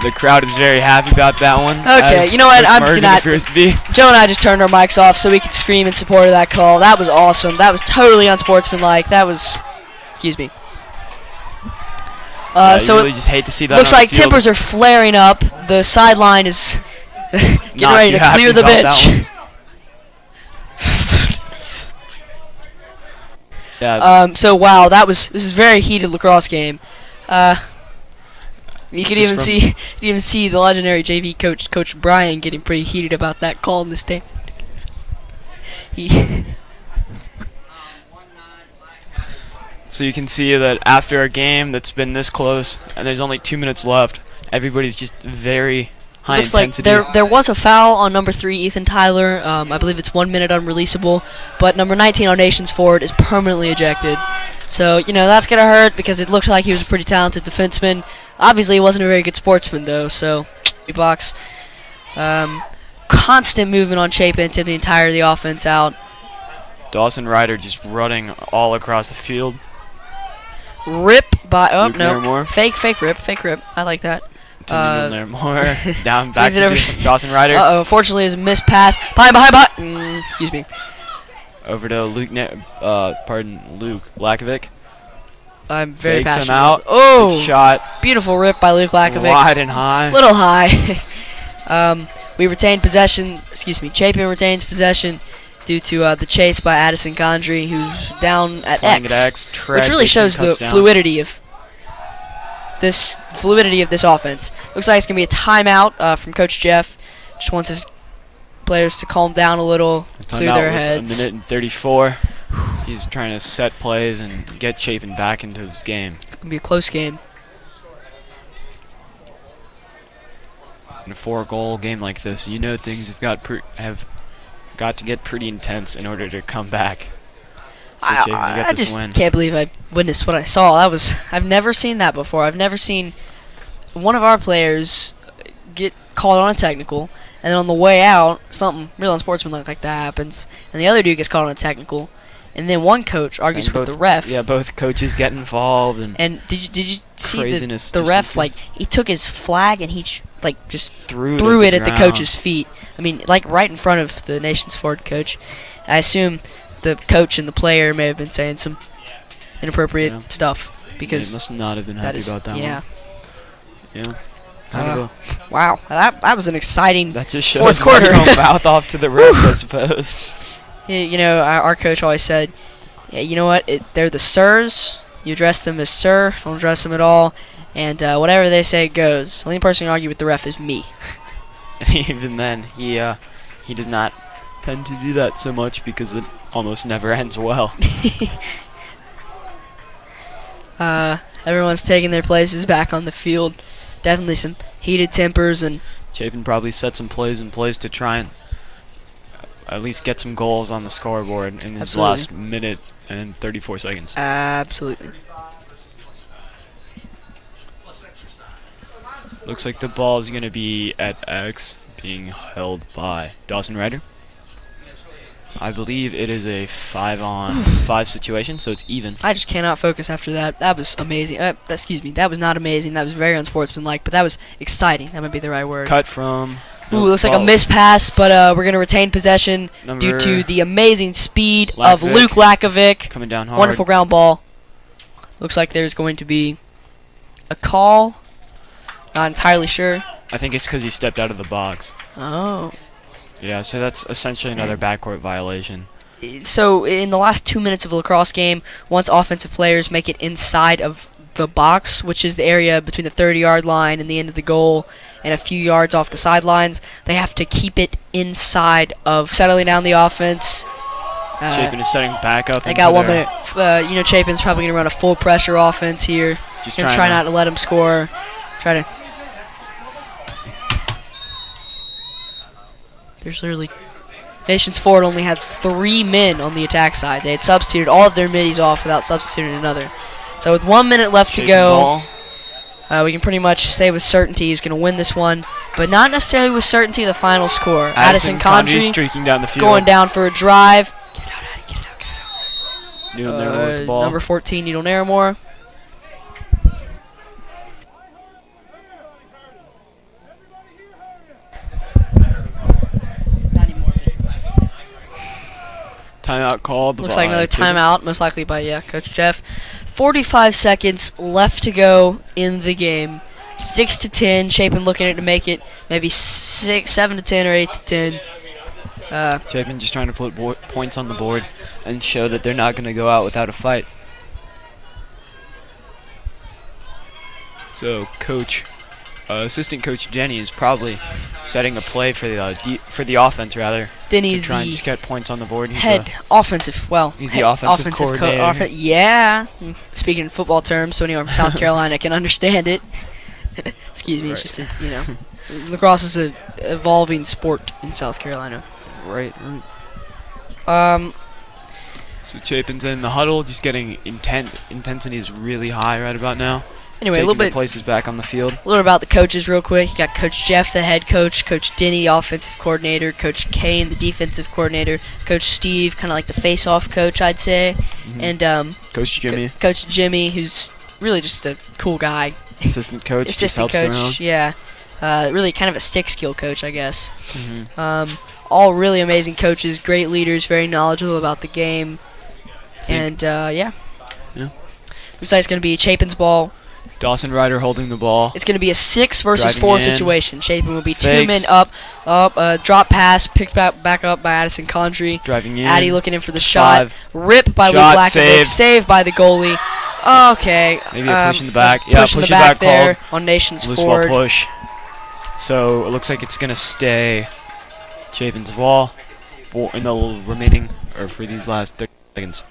The crowd is very happy about that one. Okay, as you know what, Coach I'm Mergen not- appears to be. Joe and I just turned our mics off so we could scream in support of that call. That was awesome. That was totally unsportsmanlike. That was, excuse me. Yeah, So you it really just hate to see that. looks on like the field. tempers are flaring up. The sideline is getting Not ready too to happy clear the about that bench. one. Yeah, So wow, this is a very heated lacrosse game. You could Just even see the legendary JV Coach Brian getting pretty heated about that call in the stand. He so you can see that after a game that's been this close and there's only 2 minutes left, everybody's just very high looks like intensity. there was a foul on number 3, Ethan Tyler. I believe it's 1 minute unreleasable, but number 19 on Nations Forward is permanently ejected. So that's gonna hurt because it looked like he was a pretty talented defenseman. Obviously, he wasn't a very good sportsman though. So, box. Constant movement on Chapin to the entire of the offense out. Dawson Ryder just running all across the field. Rip by Luke Nairmore. fake rip. I like that. To Nairmore. Down back Swings it to over. Dawson Ryder. Uh-oh, unfortunately, it's a missed pass. Behind. Excuse me. Over to Luke Lakovic. I'm very Fakes him passionate. out. Oh, Good shot. beautiful rip by Luke Lakovic. Wide and high. Little high. We retained possession. Excuse me. Chapin retains possession due to the chase by Addison Condry, who's down at Playing X, at X. which really shows the fluidity of this offense. Looks like it's gonna be a timeout from Coach Jeff. Just wants his players to calm down a little, clear their heads. A minute and 34. He's trying to set plays and get Chapin back into this game. It's gonna be a close game. In a 4-goal game like this, things have got to get pretty intense in order to come back. for Chapin to get I this just win. can't believe I witnessed what I saw. I've never seen that before. I've never seen one of our players get called on a technical, and then on the way out, something real unsportsmanlike like that happens, and the other dude gets called on a technical, and then one coach argues And with the ref. Yeah, both coaches get involved and And did you see Craziness the just ref ensues. like he took his flag and he just threw it at the ground. coach's feet. I mean, like right in front of the Nations Forward coach. I assume the coach and the player may have been saying some inappropriate Yeah. stuff He because must not have been that happy is about that yeah. one. Yeah. Kind of Wow, that was an exciting. that just fourth shows why you quarter. don't mouth off to the refs, I suppose. Our coach always said, yeah, you know what? They're the sirs. You address them as sir. Don't address them at all. And whatever they say goes. The only person who can argue with the ref is me. And even then, he does not tend to do that so much because it almost never ends well. Everyone's taking their places back on the field. Definitely some heated tempers and Chapin probably set some plays in place to try and at least get some goals on the scoreboard in his Absolutely. last minute and 34 seconds. absolutely. Looks like the ball is going to be at X, being held by Dawson Ryder. I believe it is a 5-on-5 situation, so it's even. I just cannot focus after that. That was amazing. Excuse me. That was not amazing. That was very unsportsmanlike, but that was exciting. That might be the right word. Cut from. Ooh, looks like a missed pass, but we're going to retain possession due to the amazing speed of Lakovic. Luke Lakovic. Coming down hard. Wonderful ground ball. Looks like there's going to be a call. Not entirely sure. I think it's because he stepped out of the box. Oh. Yeah, so that's essentially another backcourt violation. So in the last 2 minutes of a lacrosse game, once offensive players make it inside of the box, which is the area between the 30-yard line and the end of the goal and a few yards off the sidelines, they have to keep it inside of settling down the offense. Chapin is setting back up. They got 1 minute. Chapin's probably going to run a full pressure offense here. Just Gonna try not to let him score. Try to. There's literally. Nations Ford only had 3 men on the attack side. They had substituted all of their middies off without substituting another. So with 1 minute left to go, we can pretty much say with certainty he's going to win this one, but not necessarily with certainty the final score. Addison Condry streaking down the field. going down for a drive. Get it out, Addie, get it out, get it out. Needle Naramore with the ball. Number 14, Needle Naramore. Timeout called. Looks like another timeout, most likely by Coach Jeff. 45 seconds left to go in the game. 6-10. Chapin looking at to make it maybe 7-10 or 8-10. Chapin just trying to put points on the board and show that they're not going to go out without a fight. So, assistant coach Denny is probably setting a play for the offense rather. Denny's to try and just get points on the board. He's head offensive. Well, he's the offensive coordinator. Yeah. Speaking in football terms, so anyone from South Carolina can understand it. Excuse me. Right. It's just lacrosse is a evolving sport in South Carolina. Right. So Chapin's in the huddle, just getting intensity is really high right about now. Anyway, Taking a little bit. places back on the field. A little about the coaches real quick. You got Coach Jeff, the head coach, Coach Denny, offensive coordinator, Coach Kane, the defensive coordinator, Coach Steve, kind of like the face-off coach, I'd say, and Coach Jimmy, Coach Jimmy, who's really just a cool guy. Assistant coach, just helps around. Yeah, really kind of a stick skill coach, I guess. All really amazing coaches, great leaders, very knowledgeable about the game, and yeah. Looks like it's going to be Chapin's ball. Dawson Ryder holding the ball. It's going to be a 6 versus 4 situation. Chapin will be Fakes. 2 men up, drop pass, picked back up by Addison Condry. Driving in. Addie looking in for the shot. 5. Rip by Luke Shot Lakovic. Saved by the goalie. Okay. Maybe a push in the back. Yeah, push in the back there on Nations Loose Ford. ball push. So it looks like it's going to stay Chapin's ball in the remaining, or for these last 30 seconds.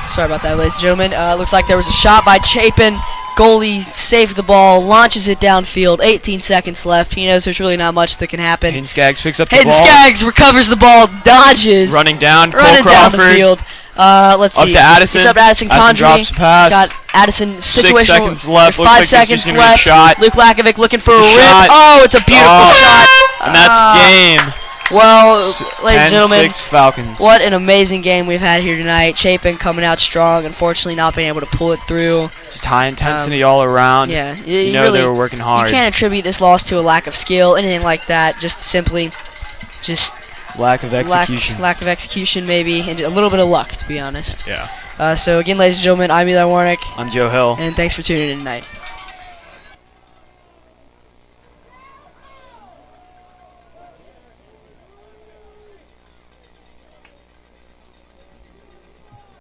Sorry about that, ladies and gentlemen. Looks like there was a shot by Chapin. Goalie saved the ball, launches it downfield. 18 seconds left. He knows there's really not much that can happen. Hayden Skaggs picks up the Hayden ball. Skaggs recovers the ball, dodges. Running down. Cole Running down the Crawford. field. Let's see. Up to Addison. It's up to Addison Condry. Drops a pass. Got Addison 6 seconds left. There's Looks 5 like seconds there's just gonna be a left. shot. Luke Lakovic looking for a rip. Shot. Oh, it's a beautiful shot. And that's game. Well, ladies and gentlemen, 10-6 Falcons. what an amazing game we've had here tonight. Chapin coming out strong. Unfortunately, not being able to pull it through. Just high intensity all around. Yeah, You know really, they were working hard. You can't attribute this loss to a lack of skill, anything like that. Just simply, lack of execution. Lack of execution, maybe, and a little bit of luck, to be honest. Yeah. So again, ladies and gentlemen, I'm Eli Warnick, I'm Joe Hill. and thanks for tuning in tonight.